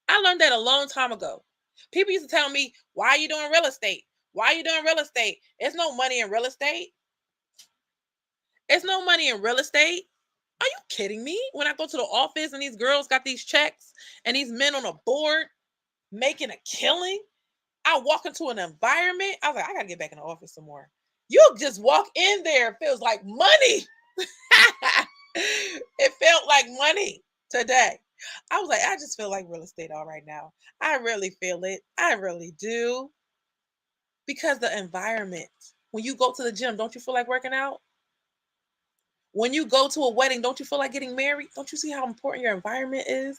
I learned that a long time ago. People used to tell me, why are you doing real estate? Why are you doing real estate? There's no money in real estate. There's no money in real estate. Are you kidding me? When I go to the office and these girls got these checks and these men on a board making a killing, I walk into an environment. I was like, I gotta get back in the office some more. You just walk in there, it feels like money. It felt like money today. I was like, I just feel like real estate all right now. I really feel it. I really do. Because the environment. When you go to the gym, don't you feel like working out? When you go to a wedding, don't you feel like getting married? Don't you see how important your environment is?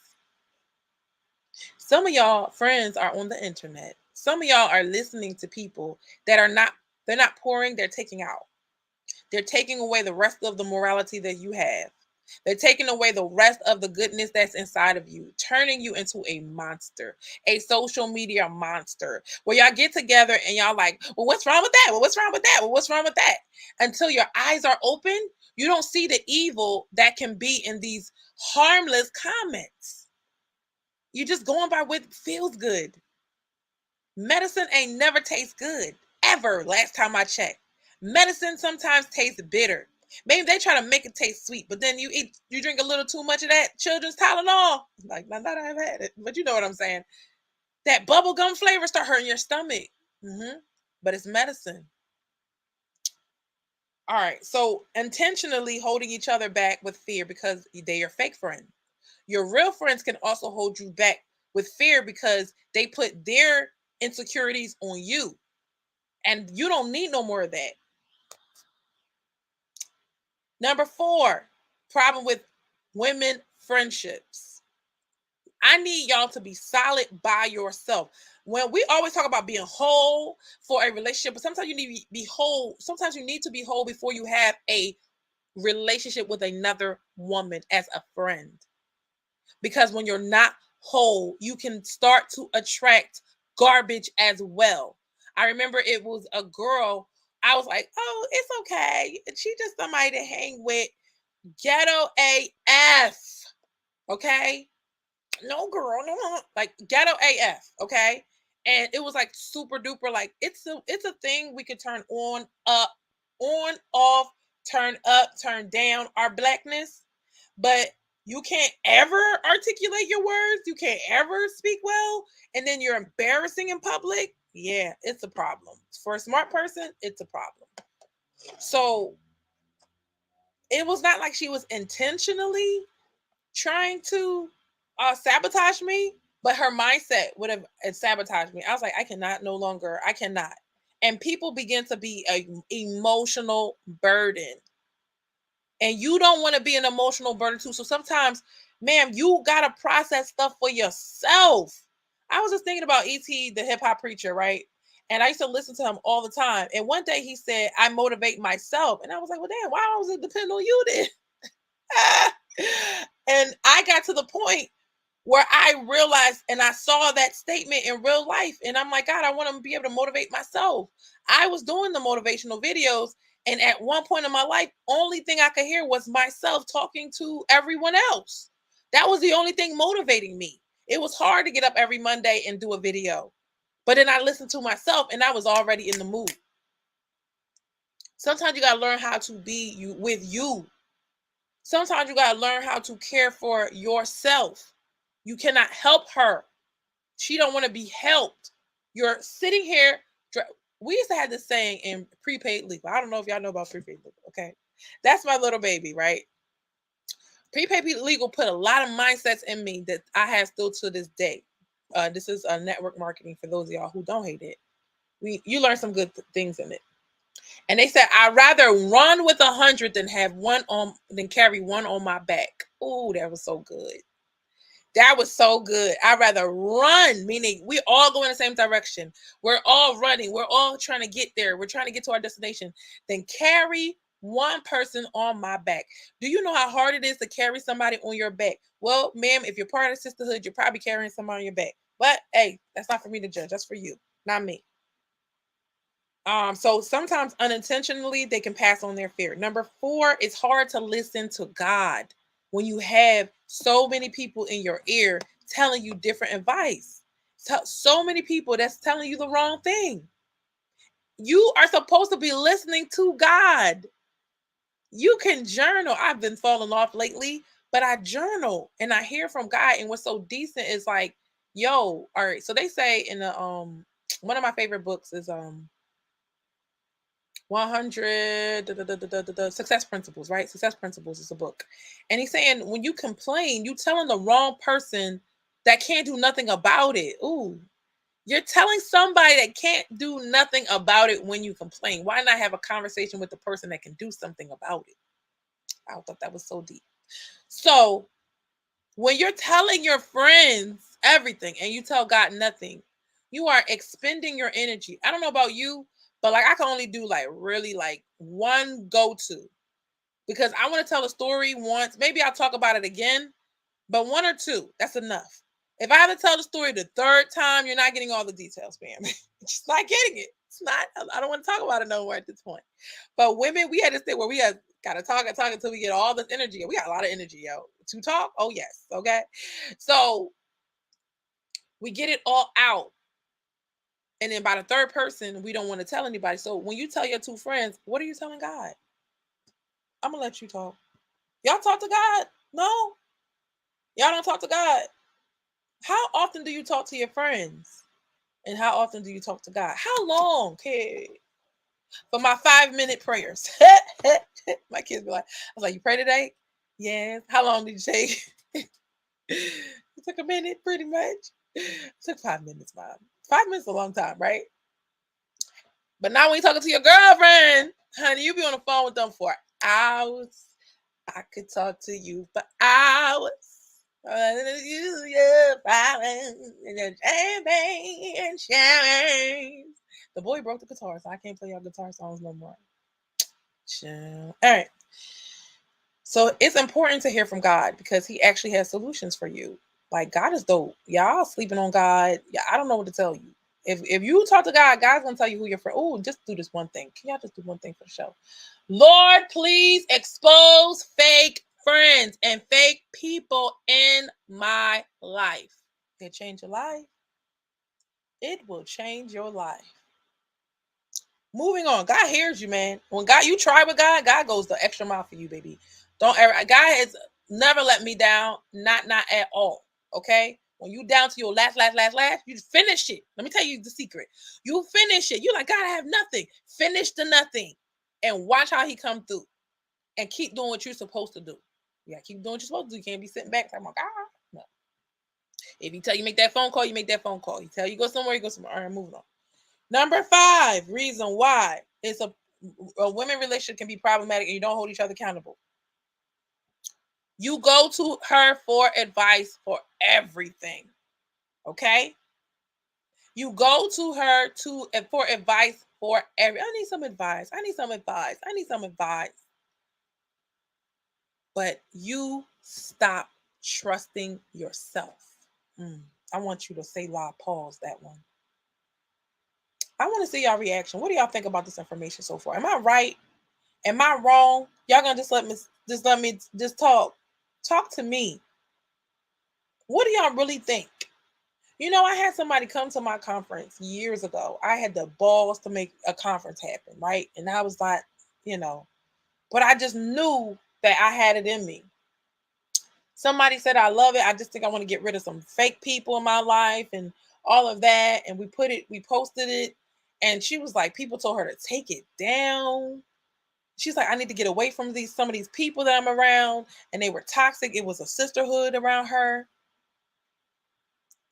Some of y'all friends are on the internet. Some of y'all are listening to people that are not, they're not pouring, they're taking out. They're taking away the rest of the morality that you have. They're taking away the rest of the goodness that's inside of you, turning you into a monster, a social media monster, where y'all get together and y'all like, well, what's wrong with that? Well, what's wrong with that? Well, what's wrong with that? Until your eyes are open, you don't see the evil that can be in these harmless comments. You're just going by what feels good. Medicine ain't never tastes good, ever, last time I checked. Medicine sometimes tastes bitter. Maybe they try to make it taste sweet, but then you drink a little too much of that children's Tylenol. Like, not that I've had it, but you know what I'm saying. That bubblegum flavor start hurting your stomach. But it's medicine. All right, so intentionally holding each other back with fear because they are fake friends. Your real friends can also hold you back with fear because they put their insecurities on you. And you don't need no more of that. Number 4, problem with women friendships. I need y'all to be solid by yourself. When we always talk about being whole for a relationship, but sometimes you need to be whole. Sometimes you need to be whole before you have a relationship with another woman as a friend. Because when you're not whole, you can start to attract garbage as well. I remember it was a girl. I was like, oh, it's okay. She just somebody to hang with. Ghetto AF. Okay. No, girl, no, like ghetto AF. Okay. And it was like super duper, like it's a thing we could turn on, up, on, off, turn up, turn down our blackness. But you can't ever articulate your words. You can't ever speak well. And then you're embarrassing in public. Yeah, it's a problem. For a smart person, it's a problem. So it was not like she was intentionally trying to sabotage me, but her mindset would have sabotaged me. I was like, I cannot, no longer, I cannot. And people begin to be an emotional burden. And you don't want to be an emotional burden too. So sometimes, ma'am, you gotta process stuff for yourself. I was just thinking about E.T., the hip hop preacher, right? And I used to listen to him all the time. And one day he said, I motivate myself. And I was like, well, damn, why does it depend on you then? And I got to the point where I realized and I saw that statement in real life. And I'm like, God, I want to be able to motivate myself. I was doing the motivational videos. And at one point in my life, only thing I could hear was myself talking to everyone else. That was the only thing motivating me. It was hard to get up every Monday and do a video. But then I listened to myself and I was already in the mood. Sometimes you got to learn how to be you with you. Sometimes you got to learn how to care for yourself. You cannot help her. She don't want to be helped. You're sitting here. We used to have this saying in prepaid legal. I don't know if y'all know about prepaid legal. Okay. That's my little baby, right? Prepaid legal put a lot of mindsets in me that I have still to this day. This is network marketing for those of y'all who don't hate it. You learn some good things in it. And they said, I'd rather run with 100 than have one on than carry one on my back. Oh, that was so good. That was so good. I'd rather run, meaning we all go in the same direction. We're all running. We're all trying to get there. We're trying to get to our destination. Then carry one person on my back. Do you know how hard it is to carry somebody on your back? Well, ma'am, if you're part of the sisterhood, you're probably carrying somebody on your back. But hey, that's not for me to judge. That's for you, not me. So sometimes unintentionally they can pass on their fear. Number 4, it's hard to listen to God when you have so many people in your ear telling you different advice. So many people that's telling you the wrong thing. You are supposed to be listening to God. You can journal. I've been falling off lately, but I journal and I hear from God. And what's so decent is like, yo, all right. So they say in the one of my favorite books is 100 Success Principles, right? Success Principles is a book. And he's saying when you complain, you telling the wrong person that can't do nothing about it. Ooh, you're telling somebody that can't do nothing about it when you complain. Why not have a conversation with the person that can do something about it? I thought that was so deep. So when you're telling your friends everything and you tell God nothing, you are expending your energy. I don't know about you, but like I can only do like really like one go-to because I want to tell a story once. Maybe I'll talk about it again, but 1 or 2, that's enough. If I have to tell the story the 3rd time, you're not getting all the details, fam. Just not getting it. It's not, I don't want to talk about it no more at this point. But women, we had this thing where we had gotta talk and talk until we get all this energy. We got a lot of energy, yo. To talk? Oh yes. Okay. So we get it all out. And then by the 3rd person, we don't want to tell anybody. So when you tell your 2 friends, what are you telling God? I'm gonna let you talk. Y'all talk to God? No, y'all don't talk to God. How often do you talk to your friends? And how often do you talk to God? How long? Okay. For my 5-minute prayers. My kids be like, I was like, you pray today? Yes. How long did you take? It took a minute, pretty much. It took 5 minutes, Mom. 5 minutes is a long time, right? But now when you're talking to your girlfriend, honey, you be on the phone with them for hours. I could talk to you for hours. The boy broke the guitar, so I can't play y'all guitar songs no more. All right. So it's important to hear from God because He actually has solutions for you. Like God is dope. Y'all sleeping on God. Yeah, I don't know what to tell you. If you talk to God, God's gonna tell you who your friend. Oh, just do this one thing. Can y'all just do one thing for the show? Lord, please expose fake friends and fake people in my life. It change your life. It will change your life. Moving on. God hears you, man. When God, you try with God, God goes the extra mile for you, baby. Don't ever. God has never let me down. Not at all. Okay. When you down to your last, you finish it. Let me tell you the secret. You finish it. You're like, God, I have nothing. Finish the nothing, and watch how He come through, and keep doing what you're supposed to do. Yeah, keep doing what you're supposed to do. You can't be sitting back. I'm like, no. If He tell you make that phone call, you make that phone call. He tell you go somewhere, you go somewhere. All right, moving on. Number 5, reason why it's a women relationship can be problematic and you don't hold each other accountable. You go to her for advice for everything. Okay? You go to her for advice for every. I need some advice. I need some advice. I need some advice. But you stop trusting yourself. I want you to say live pause that one. I want to see y'all reaction. What do y'all think about this information so far? Am I right? Am I wrong? Y'all gonna just let me talk. Talk to me. What do y'all really think? You know, I had somebody come to my conference years ago. I had the balls to make a conference happen, right? And I was like, you know, but I just knew that I had it in me. Somebody said, I love it. I just think I want to get rid of some fake people in my life and all of that. And we posted it. And she was like, people told her to take it down. She's like, I need to get away from some of these people that I'm around. And they were toxic. It was a sisterhood around her.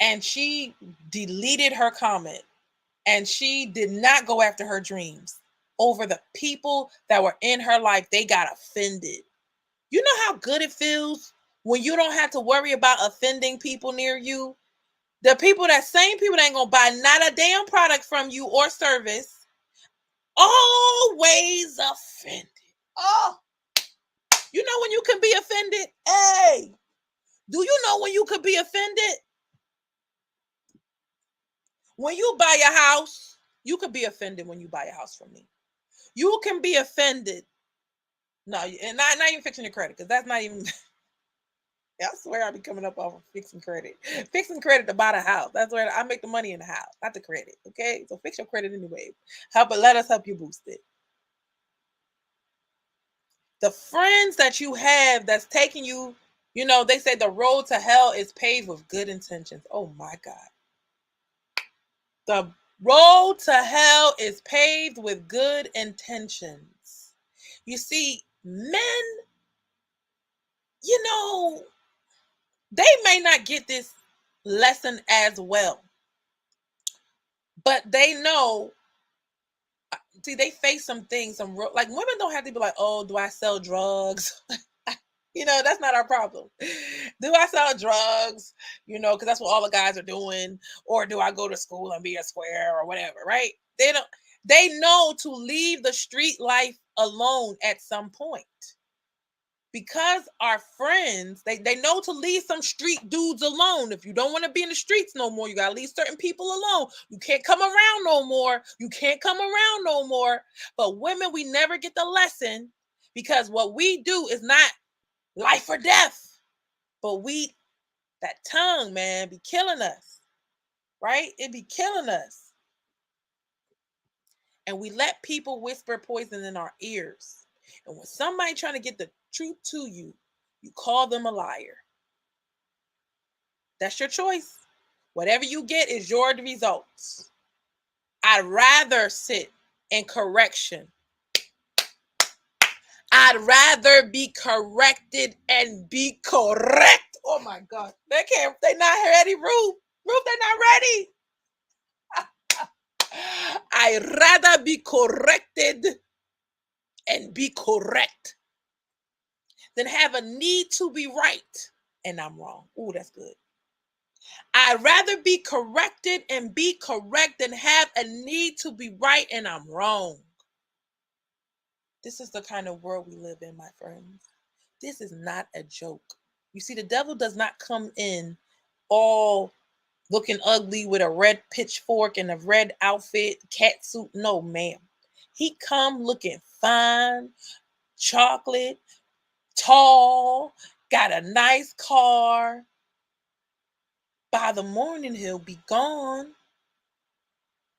And she deleted her comment. And she did not go after her dreams over the people that were in her life. They got offended. You know how good it feels when you don't have to worry about offending people near you? The people, that same people that ain't gonna buy not a damn product from you or service, always offended. Oh, you know when you can be offended? Hey, do you know when you could be offended? When you buy a house, you could be offended when you buy a house from me. You can be offended. No, and not even fixing your credit, because that's not even. I swear I'll be coming up off of fixing credit. Fixing credit to buy the house. That's where I make the money in the house, not the credit. Okay? So fix your credit anyway. Let us help you boost it. The friends that you have that's taking you, you know, they say the road to hell is paved with good intentions. Oh my God. The road to hell is paved with good intentions. You see, men, you know, they may not get this lesson as well, but they know. See, they face some things, like women don't have to be like, oh, do I sell drugs? You know, that's not our problem. Do I sell drugs? You know, because that's what all the guys are doing. Or do I go to school and be a square or whatever, right? They know to leave the street life alone at some point. Because our friends, they know to leave some street dudes alone. If you don't want to be in the streets no more, you gotta leave certain people alone. You can't come around no more. You can't come around no more. But women, we never get the lesson, because what we do is not life or death. But that tongue, man, be killing us, right? It be killing us. And we let people whisper poison in our ears. And when somebody trying to get the truth to you, you call them a liar. That's your choice. Whatever you get is your results. I'd rather sit in correction. I'd rather be corrected and be correct. Oh my God. They're not ready, Ruth. Ruth, they're not ready. I'd rather be corrected and be correct than have a need to be right and I'm wrong. Ooh, that's good. I'd rather be corrected and be correct than have a need to be right and I'm wrong. This is the kind of world we live in, my friends. This is not a joke. You see, the devil does not come in all looking ugly with a red pitchfork and a red outfit, cat suit. No, ma'am. He come looking fine, chocolate, tall, got a nice car. By the morning, he'll be gone.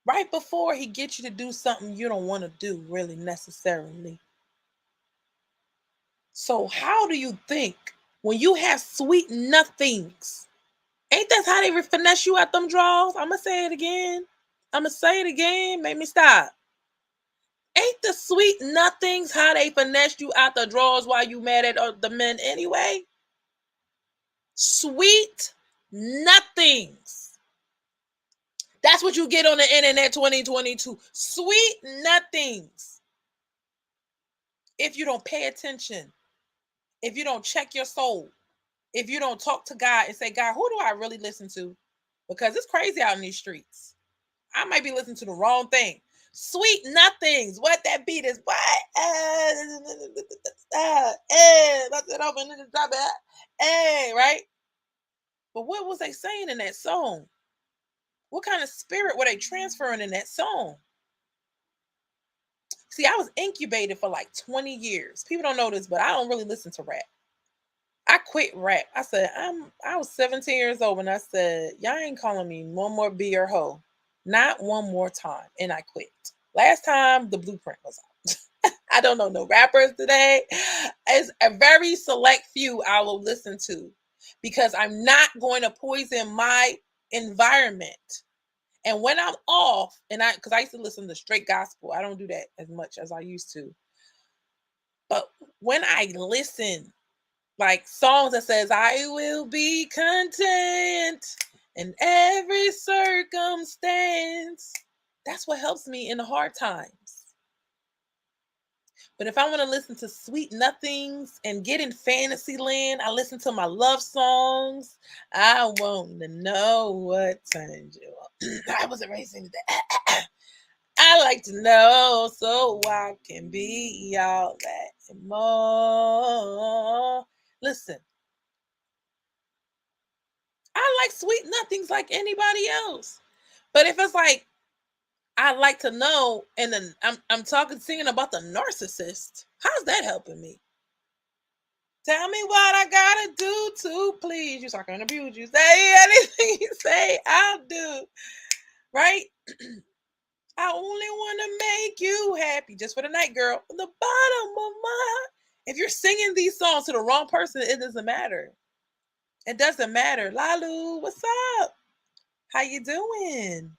Right before he gets you to do something you don't want to do, really, necessarily. So how do you think when you have sweet nothings? Ain't that how they finesse you out them draws? I'ma say it again. Make me stop. Ain't the sweet nothings how they finesse you out the drawers while you mad at the men anyway? Sweet nothings. That's what you get on the internet 2022. Sweet nothings. If you don't pay attention, if you don't check your soul, if you don't talk to God and say, God, who do I really listen to? Because it's crazy out in these streets. I might be listening to the wrong thing. Sweet nothings. What that beat is, what? Right? But what was they saying in that song? What kind of spirit were they transferring in that song? See, I was incubated for like 20 years. People don't know this, but I don't really listen to rap. I quit rap. I said, I was 17 years old when I said, y'all ain't calling me one more B or hoe. Not one more time. And I quit. Last time the blueprint was out. I don't know no rappers today. It's a very select few I will listen to because I'm not going to poison my environment. And when I'm off, because I used to listen to straight gospel, I don't do that as much as I used to. But when I listen, like songs that says, I will be content in every circumstance, that's what helps me in the hard times. But if I want to listen to sweet nothings and get in fantasy land, I listen to my love songs. I want to know what turns you on. I wasn't racing today. I like to know so I can be all that and more. Listen, I like sweet nothings like anybody else. But if it's like, I like to know, and then I'm talking, singing about the narcissist, how's that helping me? Tell me what I gotta do to please you so I can abuse you. Say anything you say, I'll do. Right? I only want to make you happy just for the night, girl. From the bottom of my heart. If you're singing these songs to the wrong person, it doesn't matter. It doesn't matter. Lalu, what's up? How you doing?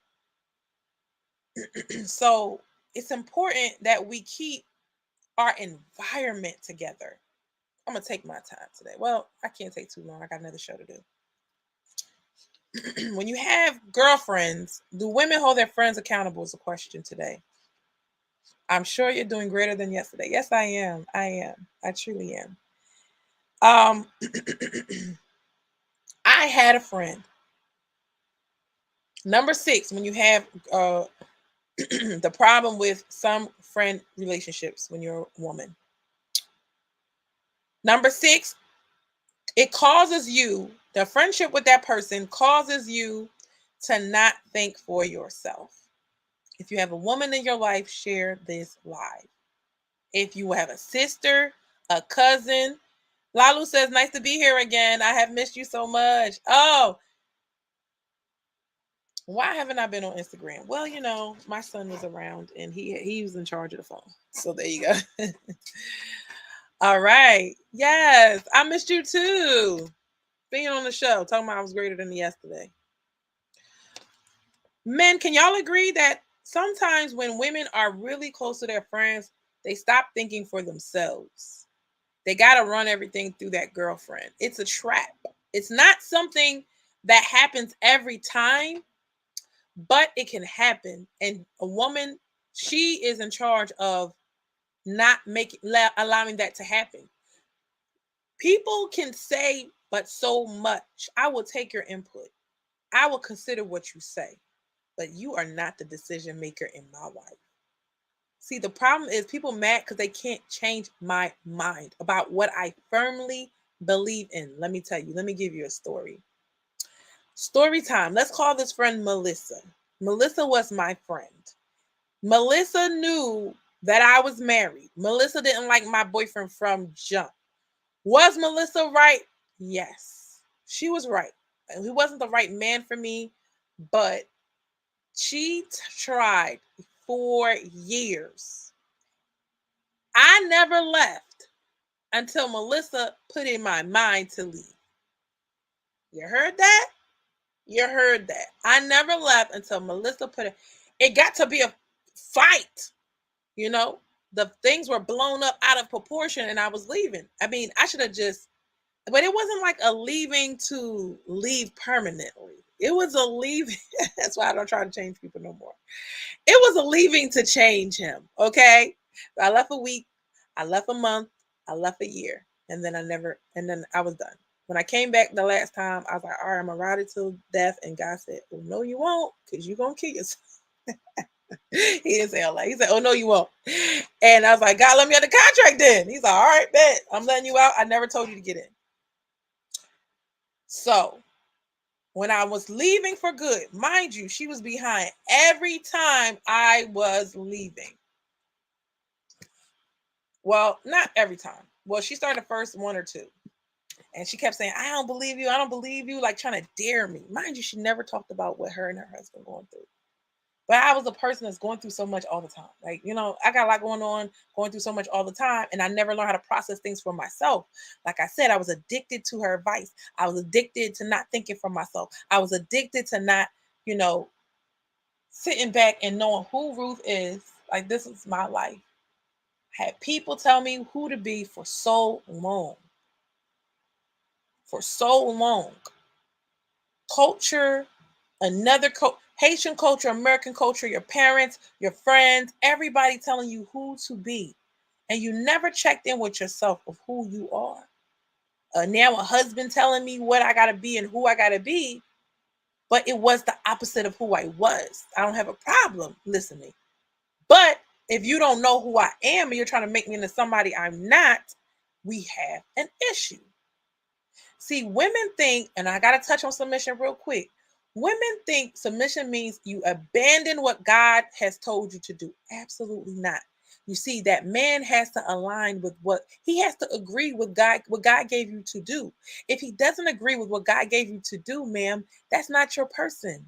So it's important that we keep our environment together. I'm gonna take my time today. Well, I can't take too long. I got another show to do. When you have girlfriends, do women hold their friends accountable is a question today. I'm sure you're doing greater than yesterday. Yes, I am. I am. I truly am. Um, I had a friend. Number 6, when you have the problem with some friend relationships when you're a woman. Number 6, it causes you, the friendship with that person causes you to not think for yourself. If you have a woman in your life, share this live. If you have a sister, a cousin, Lalu says, nice to be here again. I have missed you so much. Oh, why haven't I been on Instagram? Well, you know, my son was around and he was in charge of the phone. So there you go. All right. Yes, I missed you too. Being on the show, talking about I was greater than yesterday. Men, can y'all agree that sometimes when women are really close to their friends, they stop thinking for themselves? They got to run everything through that girlfriend. It's a trap. It's not something that happens every time, but it can happen. And a woman, she is in charge of not allowing that to happen. People can say but so much. I will take your input. I will consider what you say, but you are not the decision maker in my life. See, the problem is people mad because they can't change my mind about what I firmly believe in. Let me tell you, let me give you a story. Story time. Let's call this friend Melissa. Melissa was my friend. Melissa knew that I was married. Melissa didn't like my boyfriend from jump. Was Melissa right? Yes, she was right. He wasn't the right man for me, but she tried 4 years. I never left until Melissa put in my mind to leave. You heard that? You heard that. I never left until Melissa put it. It got to be a fight, you know? The things were blown up out of proportion and I was leaving. I mean, I should have just, but it wasn't like a leaving to leave permanently. It was a leaving. That's why I don't try to change people no more. It was a leaving to change him. Okay. I left a week. I left a month. I left a year. And then I was done. When I came back the last time, I was like, all right, I'm going to ride it till death. And God said, oh, no, you won't, because you're going to kill yourself. He didn't say all that. He said, oh, no, you won't. And I was like, God, let me under contract then. He's like, all right, bet. I'm letting you out. I never told you to get in. So When I was leaving for good, mind you, she was behind every time I was leaving. Well, not every time. Well, she started the first one or two. And she kept saying, I don't believe you. I don't believe you. Like trying to dare me. Mind you, she never talked about what her and her husband going through. But I was a person that's going through so much all the time. Like, I got a lot going on, going through so much all the time. And I never learned how to process things for myself. Like I said, I was addicted to her advice. I was addicted to not thinking for myself. I was addicted to not, sitting back and knowing who Ruth is. Like, this is my life. I had people tell me who to be for so long. For so long. Culture, Haitian culture, American culture, your parents, your friends, everybody telling you who to be. And you never checked in with yourself of who you are. Now a husband telling me what I got to be and who I got to be, but it was the opposite of who I was. I don't have a problem listening. But if you don't know who I am and you're trying to make me into somebody I'm not, we have an issue. See, women think, and I got to touch on submission real quick. Women think submission means you abandon what God has told you to do. Absolutely not. You see, that man has to align with he has to agree with God, what God gave you to do. If he doesn't agree with what God gave you to do, ma'am, that's not your person.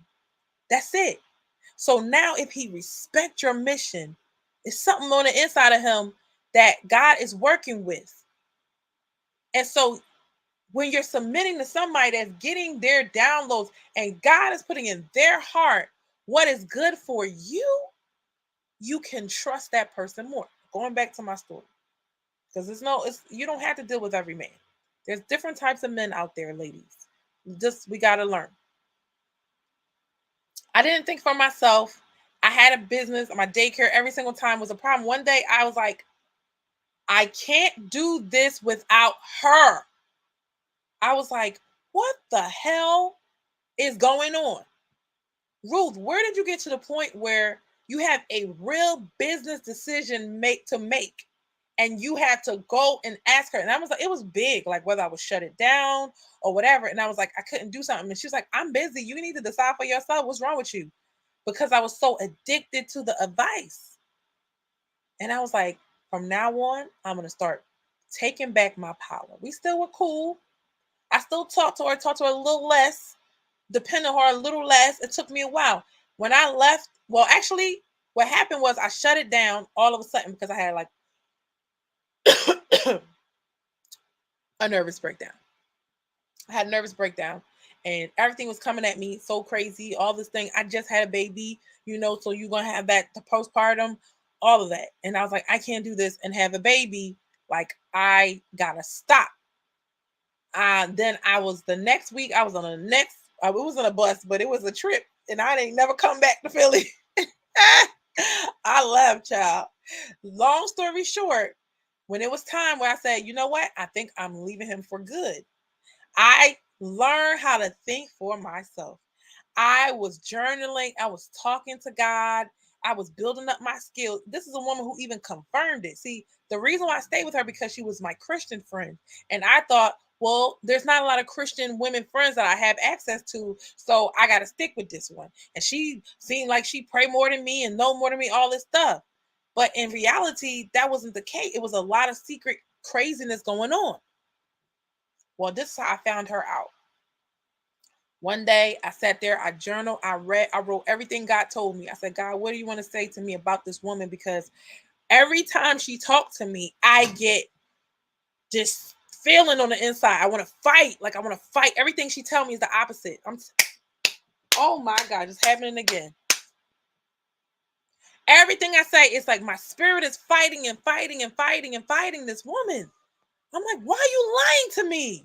That's it. So now if he respects your mission, it's something on the inside of him that God is working with. And so when you're submitting to somebody that's getting their downloads and God is putting in their heart what is good for you, you can trust that person more. Going back to my story, because you don't have to deal with every man. There's different types of men out there, ladies. We got to learn. I didn't think for myself. I had a business, my daycare every single time was a problem. One day I was like, I can't do this without her. I was like, what the hell is going on? Ruth, where did you get to the point where you have a real business decision to make and you had to go and ask her? And I was like, it was big, like whether I would shut it down or whatever. And I was like, I couldn't do something. And she was like, I'm busy. You need to decide for yourself. What's wrong with you? Because I was so addicted to the advice. And I was like, from now on, I'm going to start taking back my power. We still were cool. I still talked to her a little less, depending on her a little less. It took me a while. When I left, well, actually, what happened was I shut it down all of a sudden because I had like a nervous breakdown. I had a nervous breakdown and everything was coming at me so crazy. All this thing. I just had a baby, so you're going to have that the postpartum, all of that. And I was like, I can't do this and have a baby. Like, I got to stop. Then the next week, I was on it was on a bus, but it was a trip and I didn't never come back to Philly. I left, child. Long story short, when it was time where I said, you know what? I think I'm leaving him for good. I learned how to think for myself. I was journaling. I was talking to God. I was building up my skills. This is a woman who even confirmed it. See, the reason why I stayed with her because she was my Christian friend. And I thought, well, there's not a lot of Christian women friends that I have access to. So I got to stick with this one. And she seemed like she prayed more than me and know more than me, all this stuff. But in reality, that wasn't the case. It was a lot of secret craziness going on. Well, this is how I found her out. One day I sat there, I journaled, I wrote everything God told me. I said, God, what do you want to say to me about this woman? Because every time she talked to me, I get this feeling on the inside. I want to fight. Like, I want to fight. Everything she tells me is the opposite. Oh my God, it's happening again. Everything I say, it's like my spirit is fighting and fighting and fighting and fighting this woman. I'm like, why are you lying to me?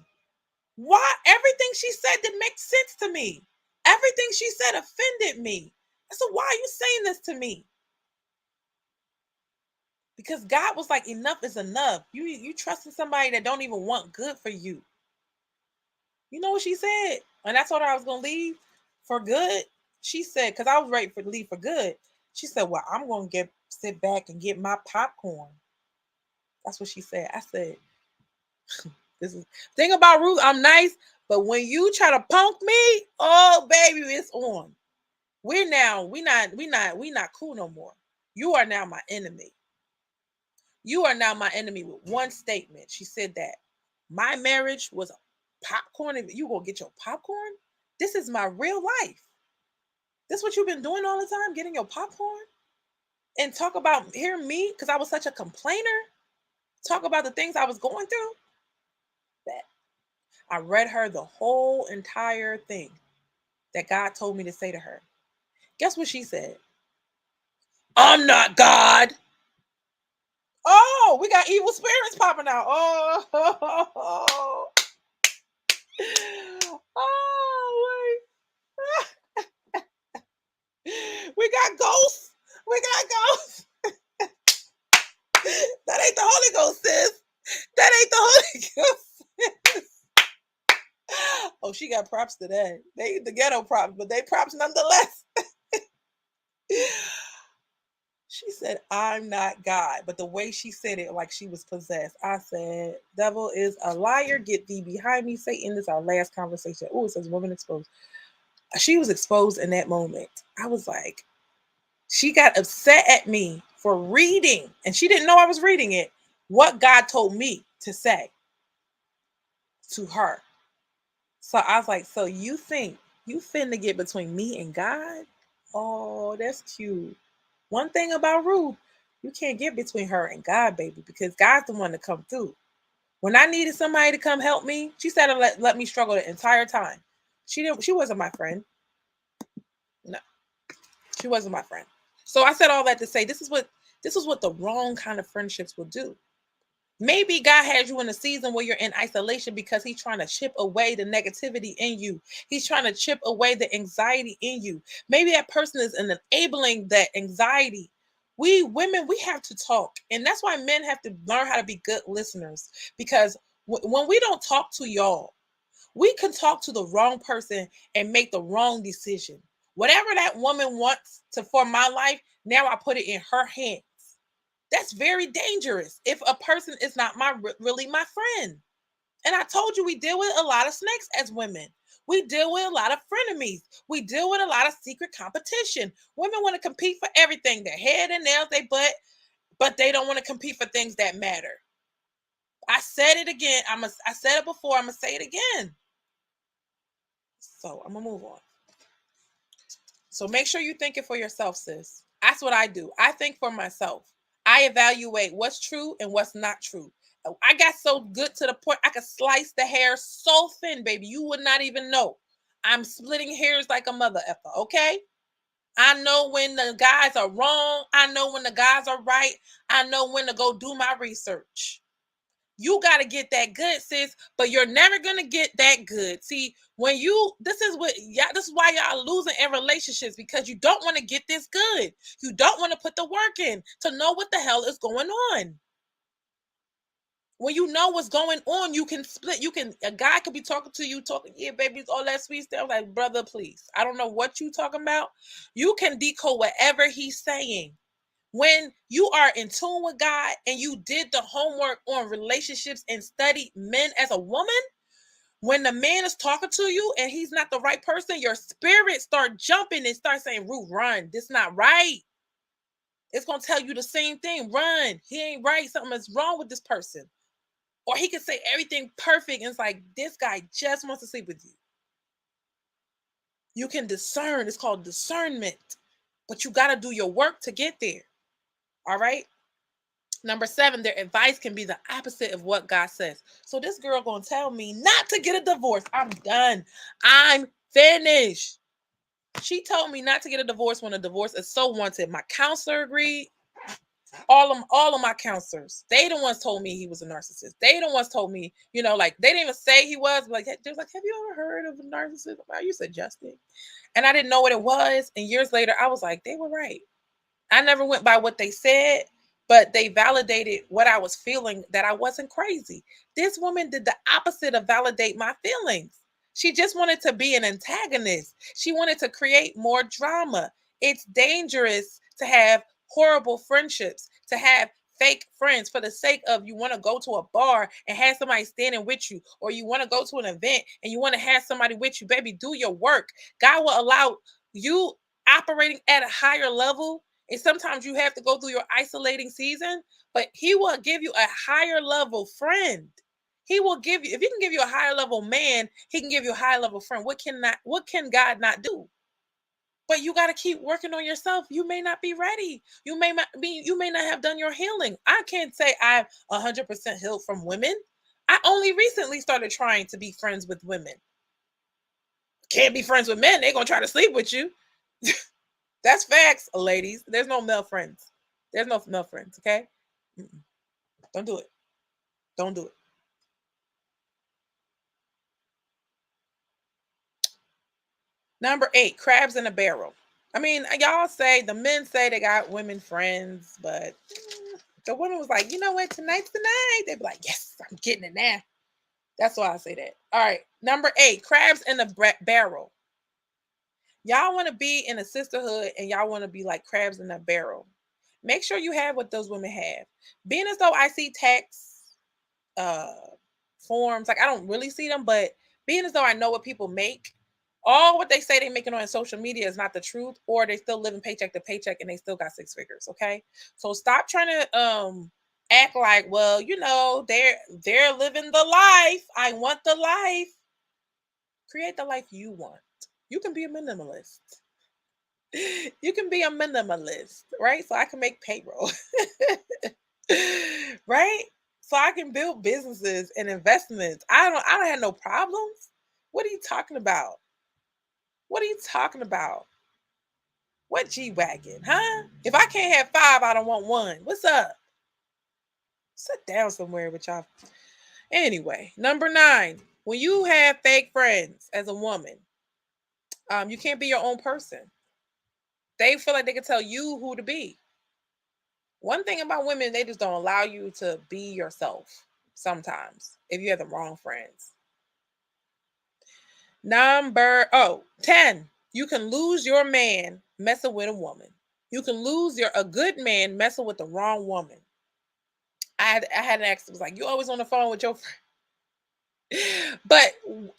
Why? Everything she said didn't make sense to me. Everything she said offended me. So why are you saying this to me? Because God was like, enough is enough. You trusting somebody that don't even want good for you. You know what she said? And I told her I was going to leave for good. She said, because I was ready to leave for good. She said, well, I'm going to sit back and get my popcorn. That's what she said. I said, This is thing about Ruth. I'm nice, but when you try to punk me, oh baby, it's on. We not cool no more. You are now my enemy. You are now my enemy with one statement. She said that my marriage was popcorn. And you gonna get your popcorn? This is my real life. This is what you've been doing all the time, getting your popcorn and talk about hear me because I was such a complainer. Talk about the things I was going through. That I read her the whole entire thing that God told me to say to her. Guess what she said? I'm not God. Oh, we got evil spirits popping out. Oh, oh, oh wait. We got ghosts. We got ghosts. That ain't the Holy Ghost, sis. That ain't the Holy Ghost. Oh, she got props today. They the ghetto props, but they props nonetheless. She said, I'm not God. But the way she said it, like she was possessed, I said, devil is a liar. Get thee behind me, Satan. This is our last conversation. Oh, it says woman exposed. She was exposed in that moment. I was like, she got upset at me for reading, and she didn't know I was reading it, what God told me to say to her. So I was like, so you think you finna get between me and God? Oh, that's cute. One thing about Ruth, you can't get between her and God, baby, because God's the one to come through. When I needed somebody to come help me, she said to let me struggle the entire time. She wasn't my friend. No, she wasn't my friend. So I said all that to say this is what the wrong kind of friendships will do. Maybe God has you in a season where you're in isolation because he's trying to chip away the negativity in you. He's trying to chip away the anxiety in you. Maybe that person is enabling that anxiety. We women, we have to talk. And that's why men have to learn how to be good listeners. Because when we don't talk to y'all, we can talk to the wrong person and make the wrong decision. Whatever that woman wants to for my life, now I put it in her hands. That's very dangerous if a person is not really my friend. And I told you we deal with a lot of snakes as women. We deal with a lot of frenemies. We deal with a lot of secret competition. Women want to compete for everything, their head and nails, their butt, but they don't want to compete for things that matter. I said it again. I said it before. I'm gonna say it again. So I'm gonna move on. So make sure you think it for yourself, sis. That's what I do. I think for myself. I evaluate what's true and what's not true. I got so good to the point I could slice the hair so thin, baby. You would not even know. I'm splitting hairs like a mother effer, okay? I know when the guys are wrong. I know when the guys are right. I know when to go do my research. You got to get that good, sis, but you're never going to get that good. See, when this is why y'all losing in relationships, because you don't want to get this good. You don't want to put the work in to know what the hell is going on. When you know what's going on, you can split. A guy could be talking to you, yeah, baby, it's all that sweet stuff. Like, brother, please. I don't know what you talking about. You can decode whatever he's saying. When you are in tune with God and you did the homework on relationships and studied men as a woman, when the man is talking to you and he's not the right person, your spirit start jumping and start saying, Ruth, run. This not right. It's going to tell you the same thing. Run. He ain't right. Something is wrong with this person. Or he can say everything perfect. And it's like, this guy just wants to sleep with you. You can discern. It's called discernment. But you got to do your work to get there. All right? Number 7, their advice can be the opposite of what God says. So this girl gonna tell me not to get a divorce. I'm done. I'm finished. She told me not to get a divorce when a divorce is so wanted. My counselor agreed. All of my counselors, they the ones told me he was a narcissist. They the ones told me, like they didn't even say he was, but they was like, have you ever heard of a narcissist? You suggesting? And I didn't know what it was. And years later, I was like, they were right. I never went by what they said, but they validated what I was feeling, that I wasn't crazy. This woman did the opposite of validate my feelings. She just wanted to be an antagonist. She wanted to create more drama. It's dangerous to have horrible friendships, to have fake friends for the sake of you want to go to a bar and have somebody standing with you, or you want to go to an event and you want to have somebody with you, baby, do your work. God will allow you operating at a higher level. And sometimes you have to go through your isolating season, but he will give you a higher level friend. He will give you, if he can give you a higher level man, he can give you a higher level friend. What can God not do? But you got to keep working on yourself. You may not be ready. You may not have done your healing. I can't say I'm 100% healed from women. I only recently started trying to be friends with women. Can't be friends with men. They're going to try to sleep with you. That's facts, ladies. There's no male friends. There's no male friends, okay? Mm-mm. Don't do it. Don't do it. Number 8, crabs in a barrel. I mean, y'all say, the men say they got women friends, but the woman was like, you know what, tonight's the night. They'd be like, yes, I'm getting it now. That's why I say that. All right. Number 8, crabs in a barrel. Y'all want to be in a sisterhood and y'all want to be like crabs in a barrel. Make sure you have what those women have. Being as though I see texts, uh, forms, like I don't really see them, but being as though I know what people make, all what they say they making on social media is not the truth, or they still living paycheck to paycheck and they still got 6 figures. Okay, so stop trying to act like, well, they're living the life. I want the life. Create the life you want. You can be a minimalist. You can be a minimalist, right? So I can make payroll. Right? So I can build businesses and investments. I don't have no problems. What are you talking about? What are you talking about? What G-Wagon, huh? If I can't have 5, I don't want 1. What's up? Sit down somewhere with y'all. Anyway, number 9. When you have fake friends as a woman, you can't be your own person. They feel like they can tell you who to be. One thing about women, they just don't allow you to be yourself sometimes if you have the wrong friends. Number 10. You can lose your man messing with a woman. You can lose a good man messing with the wrong woman. I had an ex that was like, you always on the phone with your friend. But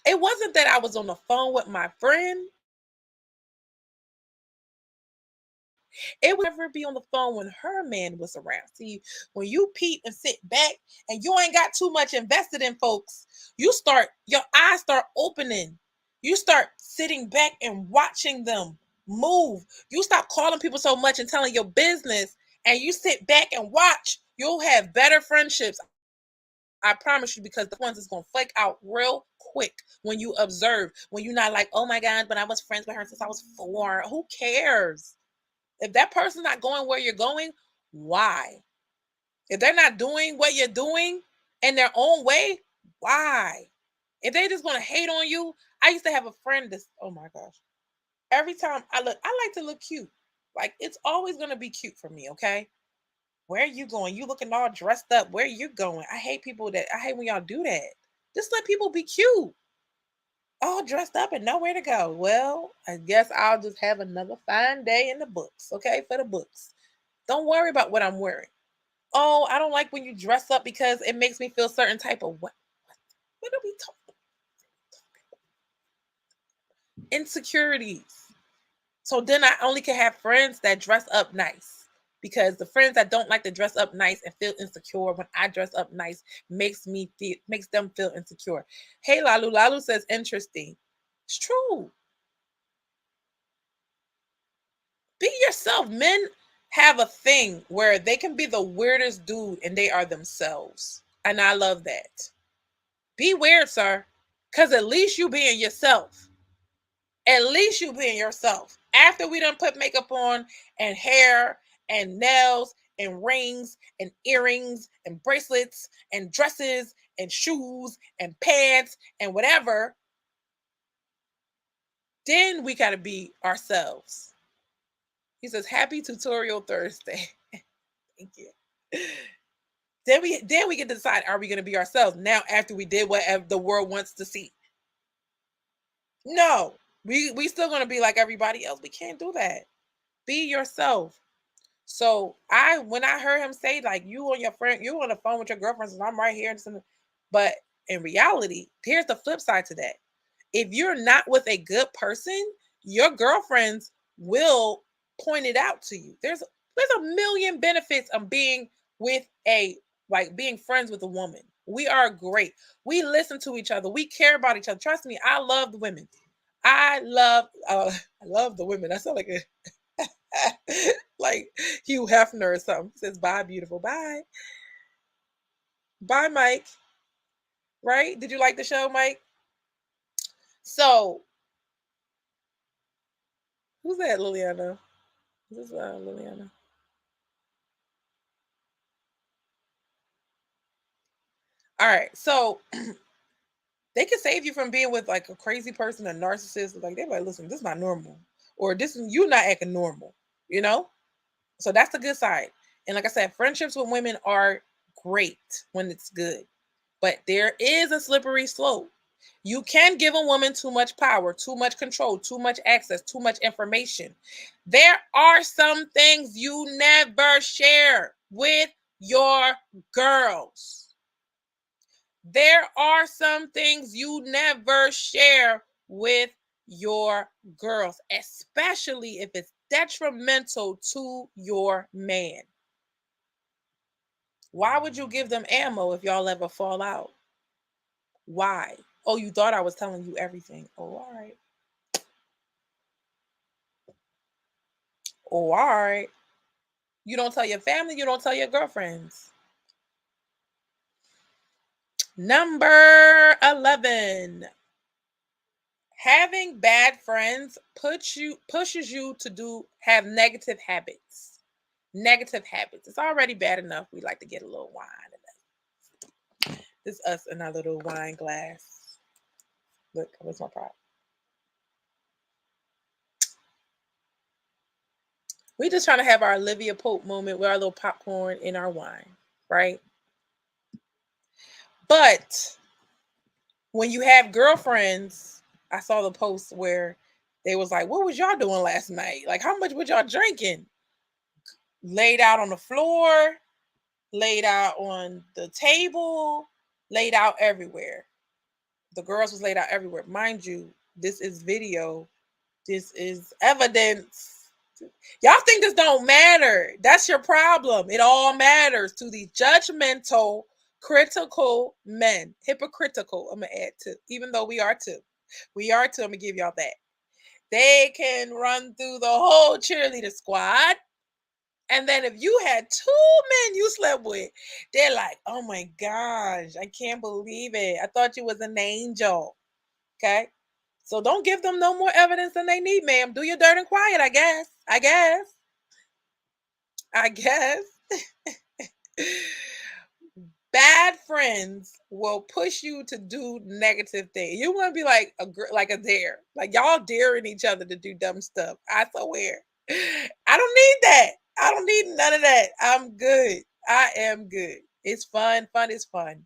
it wasn't that I was on the phone with my friend. It would never be on the phone when her man was around. See, when you peep and sit back and you ain't got too much invested in folks, your eyes start opening. You start sitting back and watching them move. You stop calling people so much and telling your business, and you sit back and watch. You'll have better friendships. I promise you, because the ones that's gonna flake out real quick when you observe, when you're not like, oh my God, but I was friends with her since I was 4. Who cares? If that person's not going where you're going, why? If they're not doing what you're doing in their own way, why? If they just gonna hate on you, I used to have a friend that's, oh my gosh. Every time I like to look cute. Like it's always gonna be cute for me, okay? Where are you going? You looking all dressed up. Where are you going? I hate when y'all do that. Just let people be cute. All dressed up and nowhere to go. Well, I guess I'll just have another fine day in the books, okay? For the books. Don't worry about what I'm wearing. Oh, I don't like when you dress up because it makes me feel certain type of what? What are we talking? Insecurities. So then I only can have friends that dress up nice, because the friends that don't like to dress up nice and feel insecure when I dress up nice makes them feel insecure. Hey Lalu, Lalu says interesting. It's true. Be yourself. Men have a thing where they can be the weirdest dude and they are themselves. And I love that. Be weird, sir. Because at least you being yourself. At least you being yourself. After we done put makeup on and hair and nails and rings and earrings and bracelets and dresses and shoes and pants and whatever, then we got to be ourselves. He says, happy tutorial Thursday. Thank you. Then we get to decide, are we going to be ourselves now after we did whatever the world wants to see? No, we still going to be like everybody else. We can't do that. Be yourself. So when I heard him say like you and your friend, you on the phone with your girlfriends and I'm right here and something, but in reality, here's the flip side to that. If you're not with a good person, your girlfriends will point it out to you. There's a million benefits of being with a like being friends with a woman. We are great. We listen to each other. We care about each other. Trust me, I love the women. I love I love the women. I sound like a like Hugh Hefner or something. He says bye, beautiful. Bye. Bye, Mike. Right? Did you like the show, Mike? So who's that, Liliana? Is this Liliana? All right. So they can save you from being with like a crazy person, a narcissist. Like they're like, listen, this is not normal. Or this is you're not acting normal, you know? So that's the good side. And like I said, friendships with women are great when it's good. But there is a slippery slope. You can give a woman too much power, too much control, too much access, too much information. There are some things you never share with your girls. There are some things you never share with your girls, especially if it's detrimental to your man. Why would you give them ammo if y'all ever fall out? Why? Oh, you thought I was telling you everything. Oh, all right. Oh, all right. You don't tell your family, you don't tell your girlfriends. Number 11. Having bad friends pushes you to have negative habits. Negative habits. It's already bad enough. We like to get a little wine. This is us in our little wine glass. Look, what's my prop? We just trying to have our Olivia Pope moment with our little popcorn in our wine, right? But when you have girlfriends, I saw the post where they was like, "What was y'all doing last night? Like, how much was y'all drinking? Laid out on the floor, laid out on the table, laid out everywhere. The girls was laid out everywhere. Mind you, this is video. This is evidence. Y'all think this don't matter. That's your problem. It all matters to these judgmental, critical men. Hypocritical, I'm going to add to. Even though we are too. We are too. I'm going to give y'all that. They can run through the whole cheerleader squad. And then if you had two men you slept with, they're like, oh my gosh, I can't believe it. I thought you was an angel. Okay. So don't give them no more evidence than they need, ma'am. Do your dirt and quiet, I guess. I guess. Bad friends will push you to do negative things. You want to be like a dare. Like y'all daring each other to do dumb stuff. I swear. I don't need that. I don't need none of that. I'm good. I am good. It's fun. Fun is fun.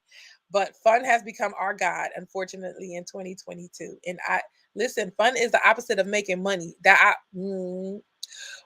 But fun has become our God, unfortunately, in 2022. And I listen, fun is the opposite of making money.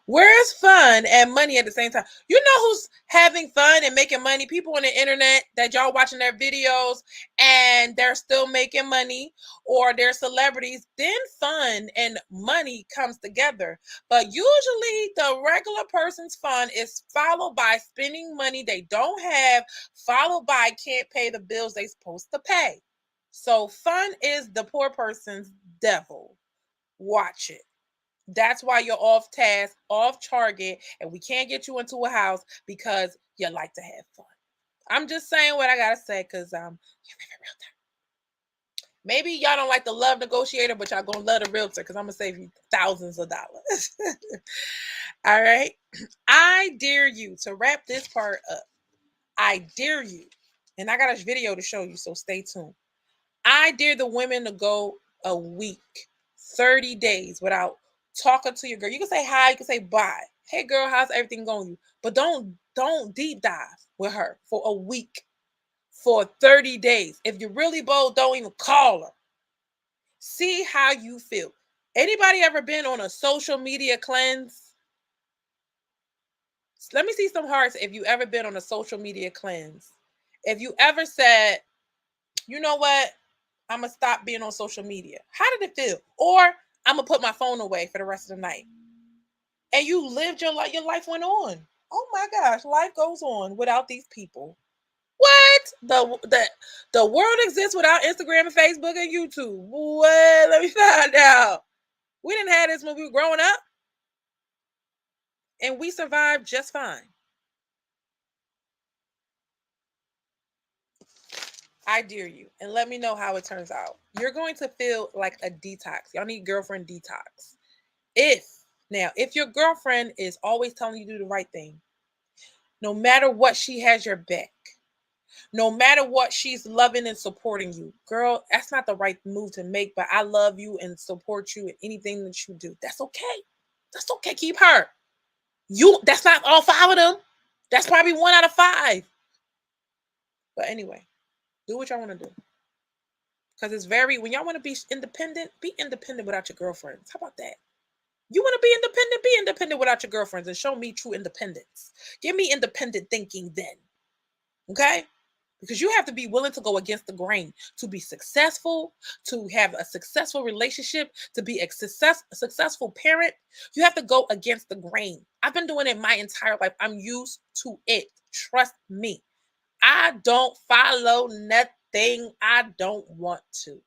Where's fun and money at the same time? You know who's having fun and making money? People on the internet that y'all watching their videos and they're still making money, or they're celebrities. Then fun and money comes together. But usually the regular person's fun is followed by spending money they don't have, followed by can't pay the bills they supposed to pay. So fun is the poor person's devil. Watch it. That's why you're off task, off target, and we can't get you into a house because you like to have fun. I'm just saying what I gotta say because maybe y'all don't like the love negotiator, but y'all gonna love the realtor because I'm gonna save you thousands of dollars. All right. I dare you to wrap this part up. I dare you. And I got a video to show you, so stay tuned. I dare the women to go a week, 30 days without talking to your girl. You can say hi, you can say bye. Hey girl, how's everything going? But don't deep dive with her for a week, for 30 days. If you're really bold, don't even call her. See how you feel. Anybody ever been on a social media cleanse? Let me see some hearts if you ever been on a social media cleanse. If you ever said, you know what, I'm going to stop being on social media. How did it feel? Or I'm going to put my phone away for the rest of the night. And you lived your life went on. Oh my gosh, life goes on without these people. What? The world exists without Instagram and Facebook and YouTube. What? Let me find out. We didn't have this when we were growing up. And we survived just fine. I dare you. And let me know how it turns out. You're going to feel like a detox. Y'all need girlfriend detox. If your girlfriend is always telling you to do the right thing, no matter what, she has your back. No matter what, she's loving and supporting you. Girl, that's not the right move to make, but I love you and support you in anything that you do. That's okay. That's okay. Keep her. That's not all 5 of them. That's probably 1 out of 5. But anyway, do what y'all want to do. Because when y'all want to be independent without your girlfriends. How about that? You want to be independent without your girlfriends and show me true independence. Give me independent thinking then. Okay? Because you have to be willing to go against the grain to be successful, to have a successful relationship, to be a successful parent. You have to go against the grain. I've been doing it my entire life. I'm used to it. Trust me. I don't follow nothing I don't want to.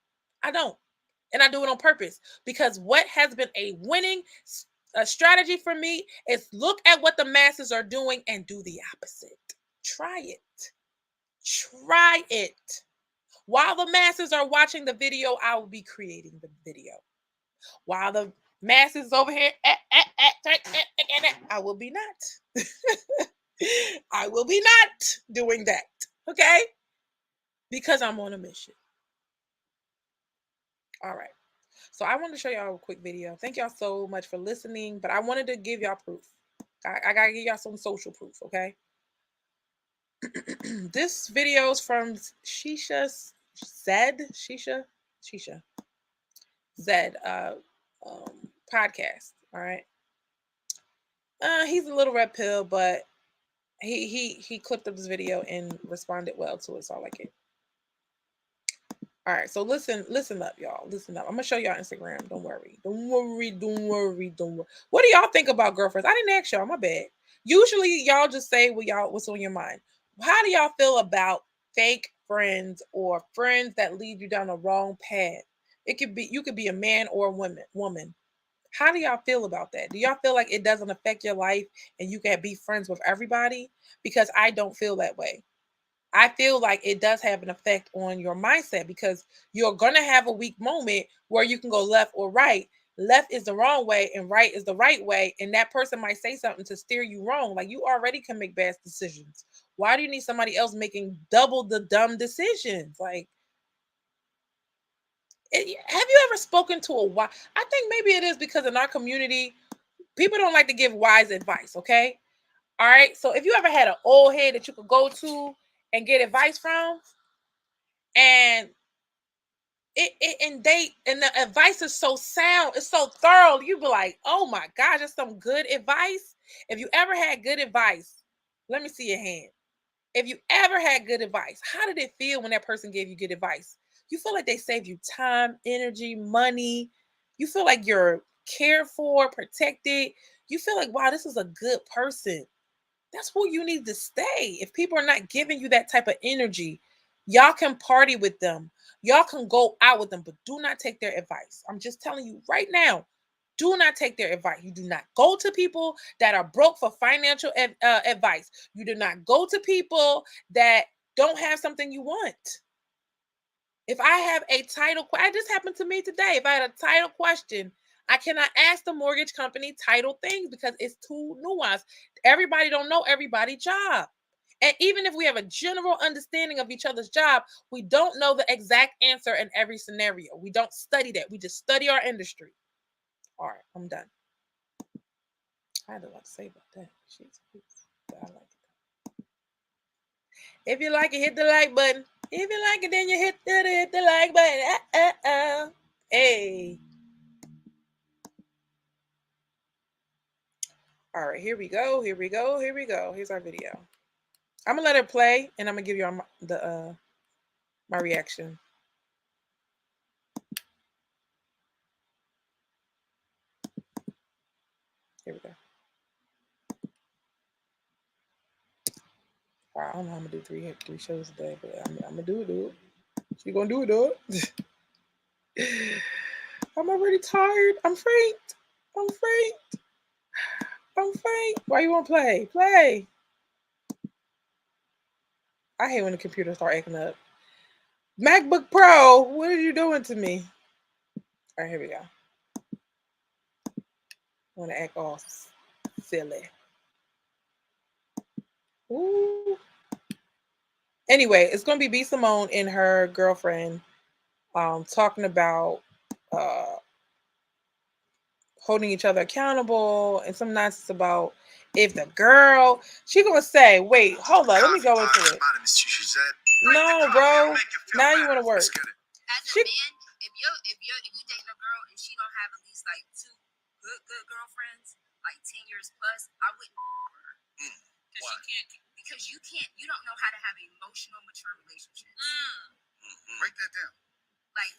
I don't. And I do it on purpose because what has been a winning strategy for me is look at what the masses are doing and do the opposite. Try it. Try it. While the masses are watching the video, I will be creating the video. While the masses over here, I will be not. I will be not doing that. Okay? Because I'm on a mission. All right. So I wanted to show y'all a quick video. Thank y'all so much for listening, but I wanted to give y'all proof. I got to give y'all some social proof, okay? This video is from Shisha Zed podcast. All right. He's a little red pill, but he clipped up this video and responded well to it, so I like it. All right, so listen up, y'all. Listen up. I'm gonna show y'all Instagram. Don't worry. What do y'all think about girlfriends? I didn't ask y'all. My bad. Usually, y'all just say what's on your mind. How do y'all feel about fake friends or friends that lead you down the wrong path? You could be a man or a woman. How do y'all feel about that? Do y'all feel like it doesn't affect your life and you can be friends with everybody? Because I don't feel that way. I feel like it does have an effect on your mindset because you're going to have a weak moment where you can go left or right. Left is the wrong way and right is the right way. And that person might say something to steer you wrong. Like you already can make bad decisions. Why do you need somebody else making double the dumb decisions? Like, have you ever spoken to a wise? I think maybe it is because in our community, people don't like to give wise advice. Okay. All right. So if you ever had an old head that you could go to and get advice from, and the advice is so sound, it's so thorough, you be like, oh my gosh, that's some good advice. If you ever had good advice, let me see your hand. If you ever had good advice, how did it feel when that person gave you good advice? You feel like they saved you time, energy, money. You feel like you're cared for, protected. You feel like, wow, this is a good person. That's who you need to stay. If people are not giving you that type of energy, y'all can party with them. Y'all can go out with them, but do not take their advice. I'm just telling you right now, do not take their advice. You do not go to people that are broke for financial advice. You do not go to people that don't have something you want. If I have a title, this happened to me today. If I had a title question, I cannot ask the mortgage company title things because it's too nuanced. Everybody don't know everybody's job. And even if we have a general understanding of each other's job, we don't know the exact answer in every scenario. We don't study that. We just study our industry. All right, I'm done. I had a lot to say about that. Jeez, but I like it. If you like it, hit the like button. If you like it, then you hit the like button. Hey. All right, here we go. Here we go. Here we go. Here's our video. I'm gonna let it play, and I'm gonna give you my reaction. Here we go. All right, I don't know how I'm gonna do three shows a day, but I'm gonna do it. She gonna do it. I'm already tired. I'm faint. I'm faint. I'm faint. Why you won't play? Play. I hate when the computer start acting up. MacBook Pro, what are you doing to me? All right, here we go. I want to act all silly. Ooh. Anyway, it's gonna be B Simone and her girlfriend talking about holding each other accountable and some nonsense about if the girl she gonna say, wait, hold on, let me go into it. No, bro. Now you want to work. As a man, if you dating a girl and she don't have at least like two good girlfriends, like 10 years plus, I wouldn't her. Because you don't know how to have emotional mature relationships. Break that down. Like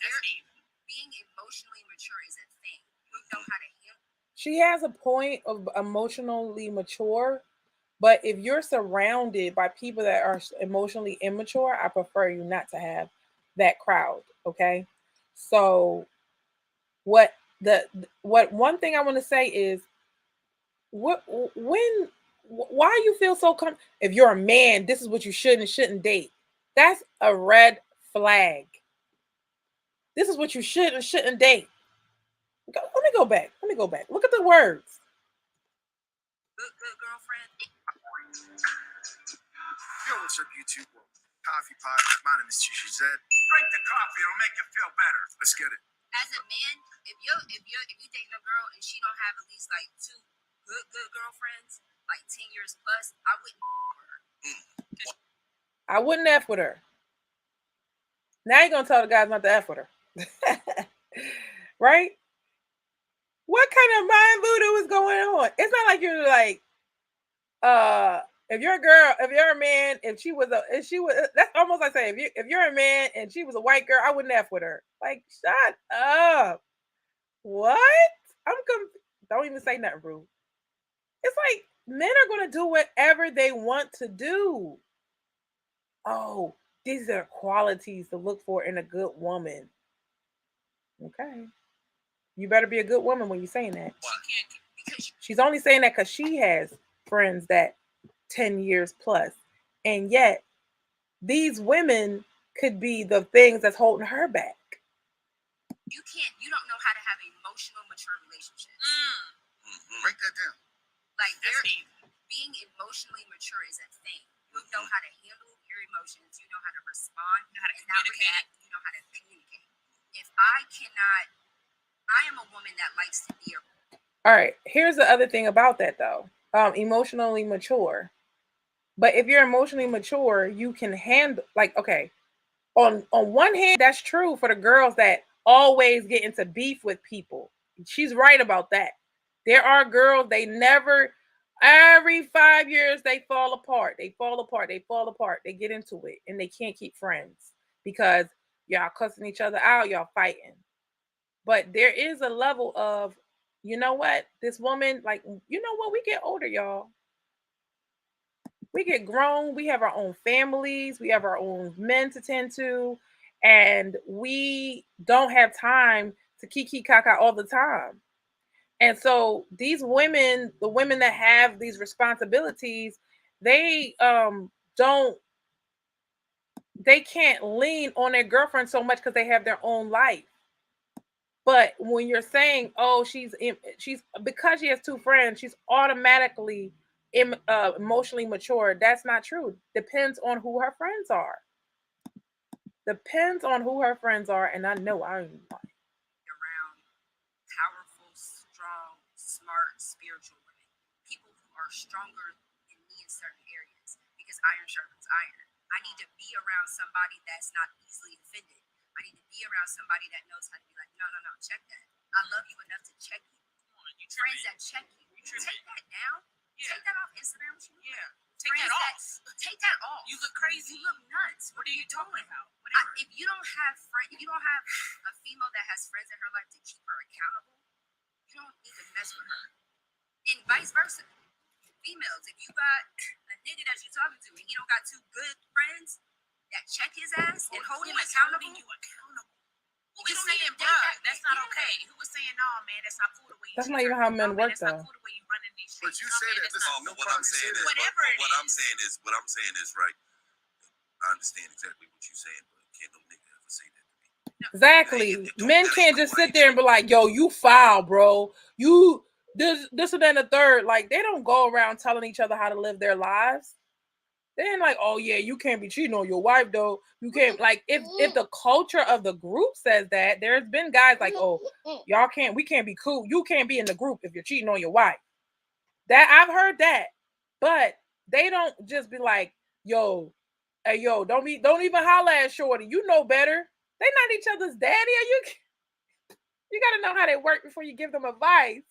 being emotionally mature is a thing. You know how to handle. She has a point of emotionally mature, but if you're surrounded by people that are emotionally immature, I prefer you not to have that crowd. Okay. So what one thing I want to say is why you feel so if you're a man, this is what you should and shouldn't date. That's a red flag. This is what you should and shouldn't date. Let me go back. Look at the words. Good girlfriend. Yo, what's up, YouTube? Coffee pot. My name is Chichi Z. Drink the coffee; it'll make you feel better. Let's get it. As a man, if you dating a girl and she don't have at least like two good girlfriends, like 10 years plus, I wouldn't her. I wouldn't F with her. Now you're gonna tell the guys not to F with her. Right? What kind of mind voodoo is going on? It's not like you're like, if you're a girl, if you're a man, if she was, that's almost like saying if you're a man and she was a white girl, I wouldn't F with her. Like, shut up. What? Don't even say nothing rude. It's like men are gonna do whatever they want to do. Oh, these are qualities to look for in a good woman. Okay. You better be a good woman when you're saying that. She's only saying that because she has friends that 10 years plus. And yet, these women could be the things that's holding her back. You don't know how to have emotional, mature relationships. Break that down. Like, being emotionally mature is a thing. You know how to handle your emotions. You know how to respond. You know how to communicate. You know how to communicate. If I am a woman that likes to be All right. Here's the other thing about that, though. Emotionally mature. But if you're emotionally mature, you can handle, like, okay, on one hand, that's true for the girls that always get into beef with people. She's right about that. There are girls, every 5 years they fall apart. They get into it and they can't keep friends because y'all cussing each other out, y'all fighting. But there is a level of, you know what, this woman, like, you know what, we get older, y'all. We get grown, we have our own families, we have our own men to tend to, and we don't have time to kiki kaka all the time. And so these women, the women that have these responsibilities, they don't they can't lean on their girlfriend so much because they have their own life. But when you're saying, oh, she's because she has two friends, she's automatically emotionally mature. That's not true. Depends on who her friends are. And I know I'm around powerful, strong, smart, spiritual women. People who are stronger than me in certain areas. Because iron sharpens iron. I need to be around somebody that's not easily offended. I need to be around somebody that knows how to be like, no, check that. I love you enough to check you. Friends that check you. Take that down. Yeah. Take that off Instagram. Yeah. Take that off. Take that off. You look crazy. You look nuts. What are you talking about? If you don't have a female that has friends in her life to keep her accountable, you don't need to mess with her. And vice versa. Females, if you got a nigga that you're talking to and he don't got two good friends that check his ass and hold him accountable. Who is saying, bruh, that's not okay? Who was saying, no, man, that's not cool the way you That's not even how men work, though. That's not cool the way you running these shit. But you say that. What I'm saying is right. I understand exactly what you're saying, but can't no nigga ever say that to me. Exactly. Men can't just sit there and be like, yo, you foul, bro. You this and then the third. Like, they don't go around telling each other how to live their lives. They ain't like, oh yeah, you can't be cheating on your wife though. You can't, like, if the culture of the group says that, there's been guys like, oh, we can't be cool. You can't be in the group if you're cheating on your wife. That I've heard that. But they don't just be like, yo, hey, yo, don't even holler at shorty. You know better. They not each other's daddy. You got to know how they work before you give them advice.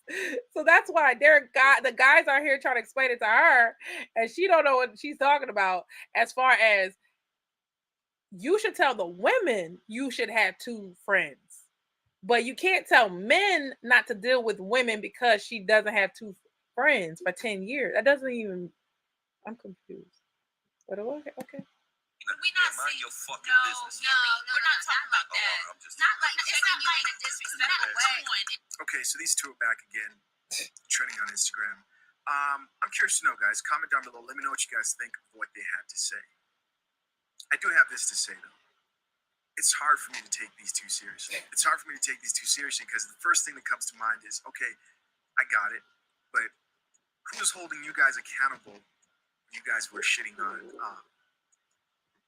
So that's why the guys are here trying to explain it to her, and she don't know what she's talking about. As far as you should tell the women you should have two friends, but you can't tell men not to deal with women because she doesn't have two friends for 10 years. That doesn't even. I'm confused. But okay. We're not mind your fucking business. No, we're not talking about that. It's not like checking you in a disrespectful way. Okay, so these two are back again, trending on Instagram. I'm curious to know, guys. Comment down below. Let me know what you guys think of what they have to say. I do have this to say, though. It's hard for me to take these two seriously. Because the first thing that comes to mind is, okay, I got it, but who's holding you guys accountable when you guys were shitting on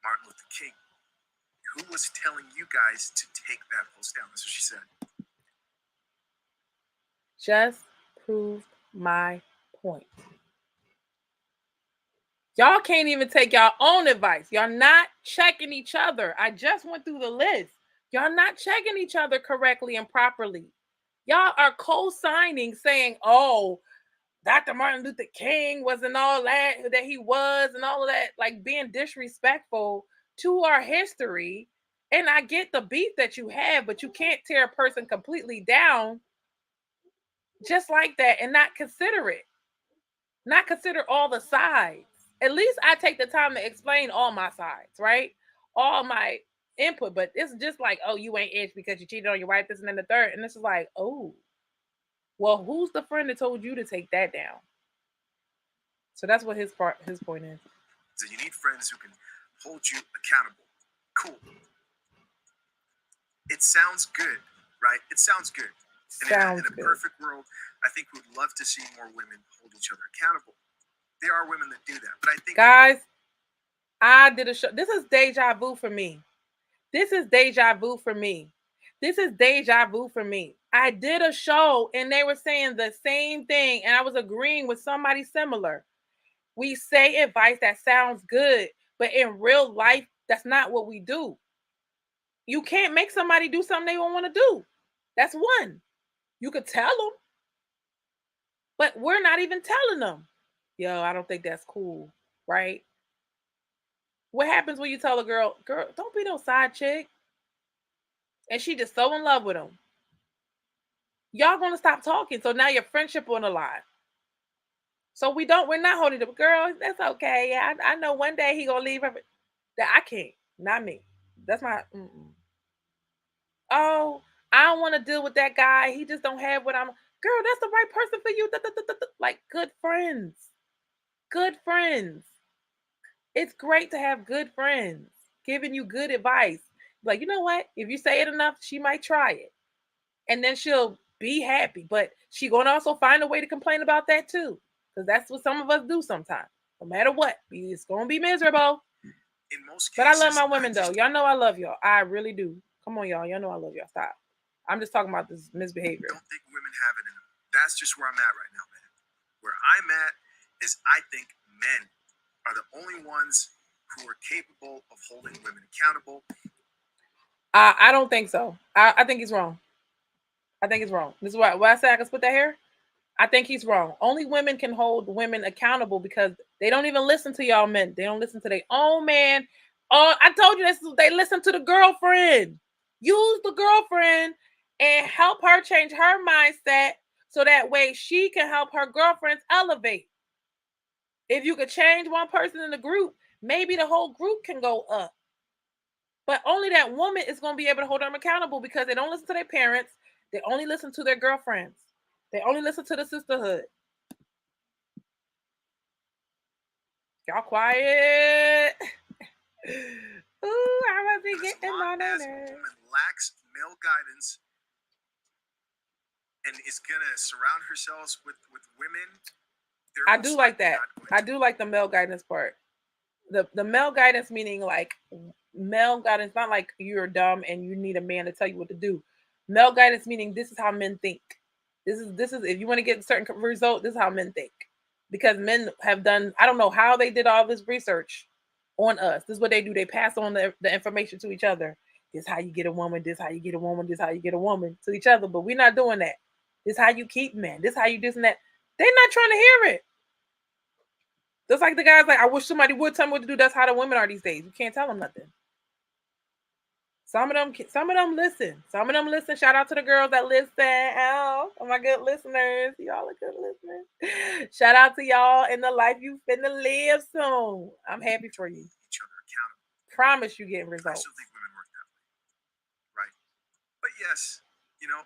Martin Luther King? Who was telling you guys to take that post down? That's what she said. Just proved my point. Y'all can't even take y'all own advice. Y'all not checking each other. I just went through the list. Y'all not checking each other correctly and properly. Y'all are co-signing saying, oh, Dr. Martin Luther King wasn't all that he was and all of that, like being disrespectful to our history. And I get the beef that you have, but you can't tear a person completely down just like that and not consider it. Not consider all the sides. At least I take the time to explain all my sides, right? All my input, but it's just like, oh, you ain't itch because you cheated on your wife, this and then the third. And this is like, oh, well, who's the friend that told you to take that down? So that's what his point is. So you need friends who can hold you accountable. Cool. It sounds good, right? It sounds good. And in a perfect world, I think we'd love to see more women hold each other accountable. There are women that do that, but I think, guys, I did a show. This is deja vu for me. I did a show and they were saying the same thing, and I was agreeing with somebody similar. We say advice that sounds good, but in real life, that's not what we do. You can't make somebody do something they don't want to do. That's one. You could tell them, but we're not even telling them. Yo, I don't think that's cool, right? What happens when you tell a girl, don't be no side chick, and she just so in love with him? Y'all gonna stop talking, so now your friendship on the line. So we're not holding the girl. That's okay. Yeah, I know one day he gonna leave her. That I can't, not me. That's my. Oh, I don't want to deal with that guy. He just don't have what I'm. Girl, that's the right person for you. Like good friends. It's great to have good friends giving you good advice. Like, you know what? If you say it enough, she might try it, and then she'll be happy. But she gonna also find a way to complain about that too, because that's what some of us do sometimes. No matter what, it's gonna be miserable. in most cases, but I love my women though. Y'all know I love y'all. I really do. Come on, y'all. Y'all know I love y'all. Stop. I'm just talking about this misbehavior. I don't think women have it in them. That's just where I'm at right now, man. Where I'm at is I think men are the only ones who are capable of holding women accountable. I don't think so. I think he's wrong. This is why I say I can split that hair. I think he's wrong. Only women can hold women accountable because they don't even listen to y'all men. They don't listen to their own man. Oh, I told you this. They listen to the girlfriend. Use the girlfriend and help her change her mindset so that way she can help her girlfriends elevate. If you could change one person in the group, maybe the whole group can go up. But only that woman is going to be able to hold them accountable because they don't listen to their parents. They only listen to their girlfriends. They only listen to the sisterhood. Y'all quiet. Ooh, I must be getting on as a there. woman lacks male guidance and is gonna surround herself with women, I do like that. I do like the male guidance part. The male guidance meaning like male guidance, not like you're dumb and you need a man to tell you what to do. Male guidance meaning this is how men think. This is if you want to get a certain result, this is how men think. Because men have done, I don't know how they did all this research on us. This is what they do. They pass on the information to each other. This is how you get a woman. This is how you get a woman. This is how you get a woman to each other. But we're not doing that. This is how you keep men. This is how you this and that. They're not trying to hear it. Just like the guys like, I wish somebody would tell me what to do. That's how the women are these days. You can't tell them nothing. Some of them listen. Some of them listen. Shout out to the girls that listen. Oh, my good listeners. Y'all are good listeners. Shout out to y'all in the life you finna live soon. I'm happy for you. Each other accountable. Promise you getting I results. still think women work that way, right? But yes,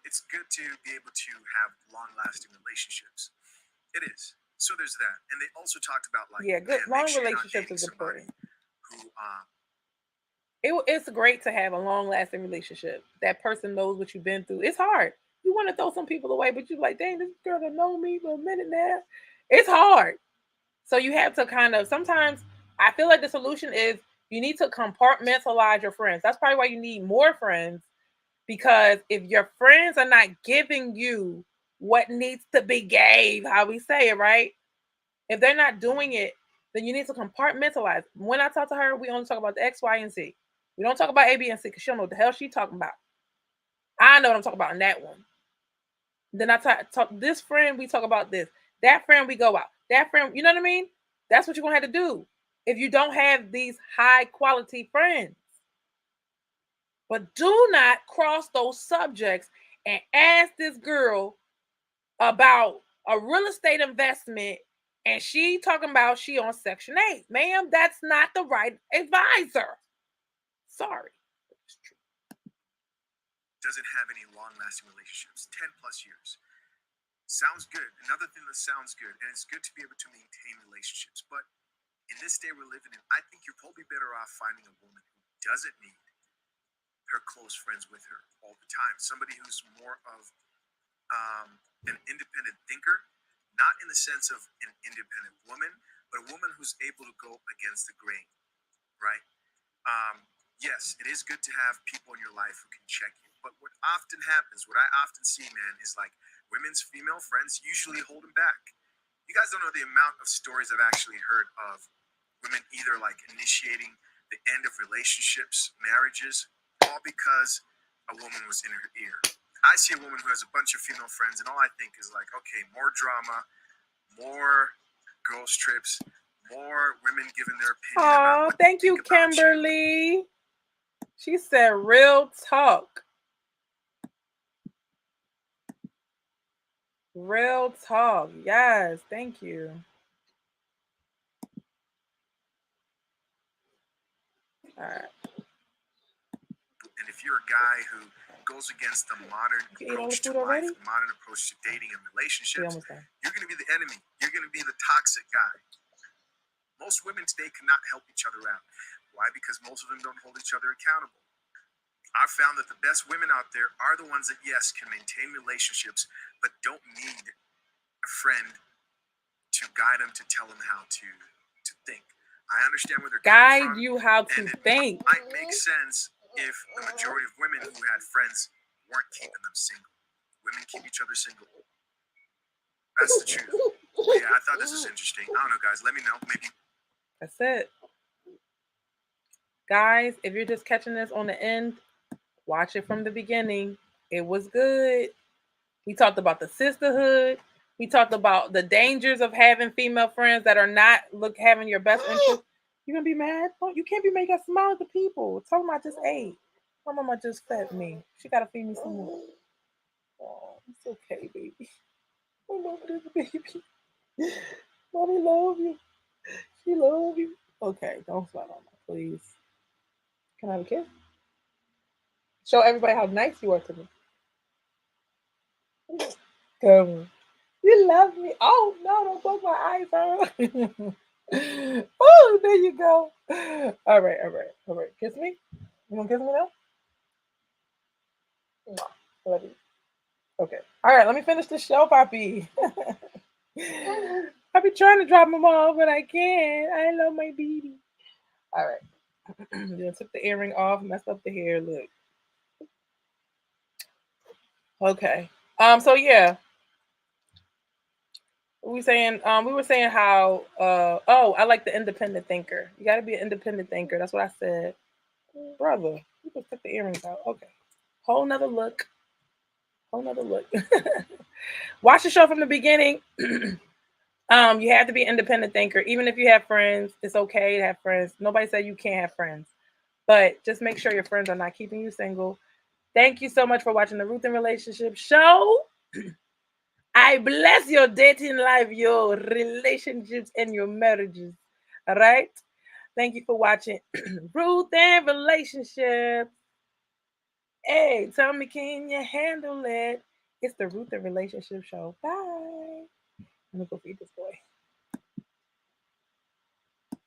it's good to be able to have long-lasting relationships. It is. So there's that, and they also talked about good long relationships is important. Who it's great to have a long-lasting relationship. That person knows what you've been through. It's hard. You want to throw some people away, but you're like, dang, this girl don't know me for a minute now. It's hard. So you have to kind of, sometimes I feel like the solution is you need to compartmentalize your friends. That's probably why you need more friends, because if your friends are not giving you what needs to be gave, how we say it, right? If they're not doing it, then you need to compartmentalize. When I talk to her, we only talk about the X, Y, and Z. We don't talk about A, B, and C because she don't know what the hell she talking about. I know what I'm talking about in that one. Then I talk this friend, we talk about this. That friend, we go out. That friend, you know what I mean? That's what you're going to have to do if you don't have these high quality friends. But do not cross those subjects and ask this girl about a real estate investment and she talking about she on Section 8. Ma'am, that's not the right advisor. Sorry. It's true. Doesn't have any long-lasting relationships, 10 plus years. Sounds good. Another thing that sounds good, and it's good to be able to maintain relationships. But in this day we're living in, I think you're probably better off finding a woman who doesn't need her close friends with her all the time. Somebody who's more of an independent thinker, not in the sense of an independent woman, but a woman who's able to go against the grain, right? Yes, it is good to have people in your life who can check you. But what often happens, what I often see, man, is like women's female friends usually hold them back. You guys don't know the amount of stories I've actually heard of women either like initiating the end of relationships, marriages, all because a woman was in her ear. I see a woman who has a bunch of female friends, and all I think is like, okay, more drama, more girls trips, more women giving their opinion. Oh, thank you, Kimberly. She said real talk. Real talk. Yes, thank you. All right. And if you're a guy who goes against the modern approach to life, the modern approach to dating and relationships, you're going to be the enemy. You're going to be the toxic guy. Most women today cannot help each other out. Why? Because most of them don't hold each other accountable. I've found that the best women out there are the ones that, yes, can maintain relationships, but don't need a friend to guide them, to tell them how to think. I understand where they're coming from. Guide you how to think. It might make sense if the majority of women who had friends weren't keeping them single. Women keep each other single. That's the truth. Yeah, I thought this was interesting. I don't know, guys. Let me know. Maybe. That's it. Guys, if you're just catching this on the end, watch it from the beginning. It was good. We talked about the sisterhood. We talked about the dangers of having female friends that are not having your best interest. You gonna be mad? Oh, you can't be making smile at the people. Tell them I just ate. My mama just fed me. She gotta feed me some more. Oh, it's okay, baby. I love this baby. Mommy love you. She love you. Okay, don't smile on me, please. Can I have a kiss? Show everybody how nice you are to me. Come on. You love me. Oh no, don't poke my eyes out. Oh, there you go. All right. Kiss me. You want to kiss me now? No. Love you. Okay. All right, let me finish the show, Poppy. I be trying to drop them off, but I can't. I love my baby. All right. Then took the earring off, messed up the hair. Look. Okay. So yeah. We were saying how I like the independent thinker. You gotta be an independent thinker. That's what I said. Brother, you just took the earrings out. Okay. Whole nother look. Watch the show from the beginning. You have to be an independent thinker. Even if you have friends, it's okay to have friends. Nobody said you can't have friends. But just make sure your friends are not keeping you single. Thank you so much for watching the Ruth and Relationship Show. I bless your dating life, your relationships, and your marriages. All right? Thank you for watching Ruth and Relationship. Hey, tell me, can you handle it? It's the Ruth and Relationship Show. Bye. I'm going to go feed this boy.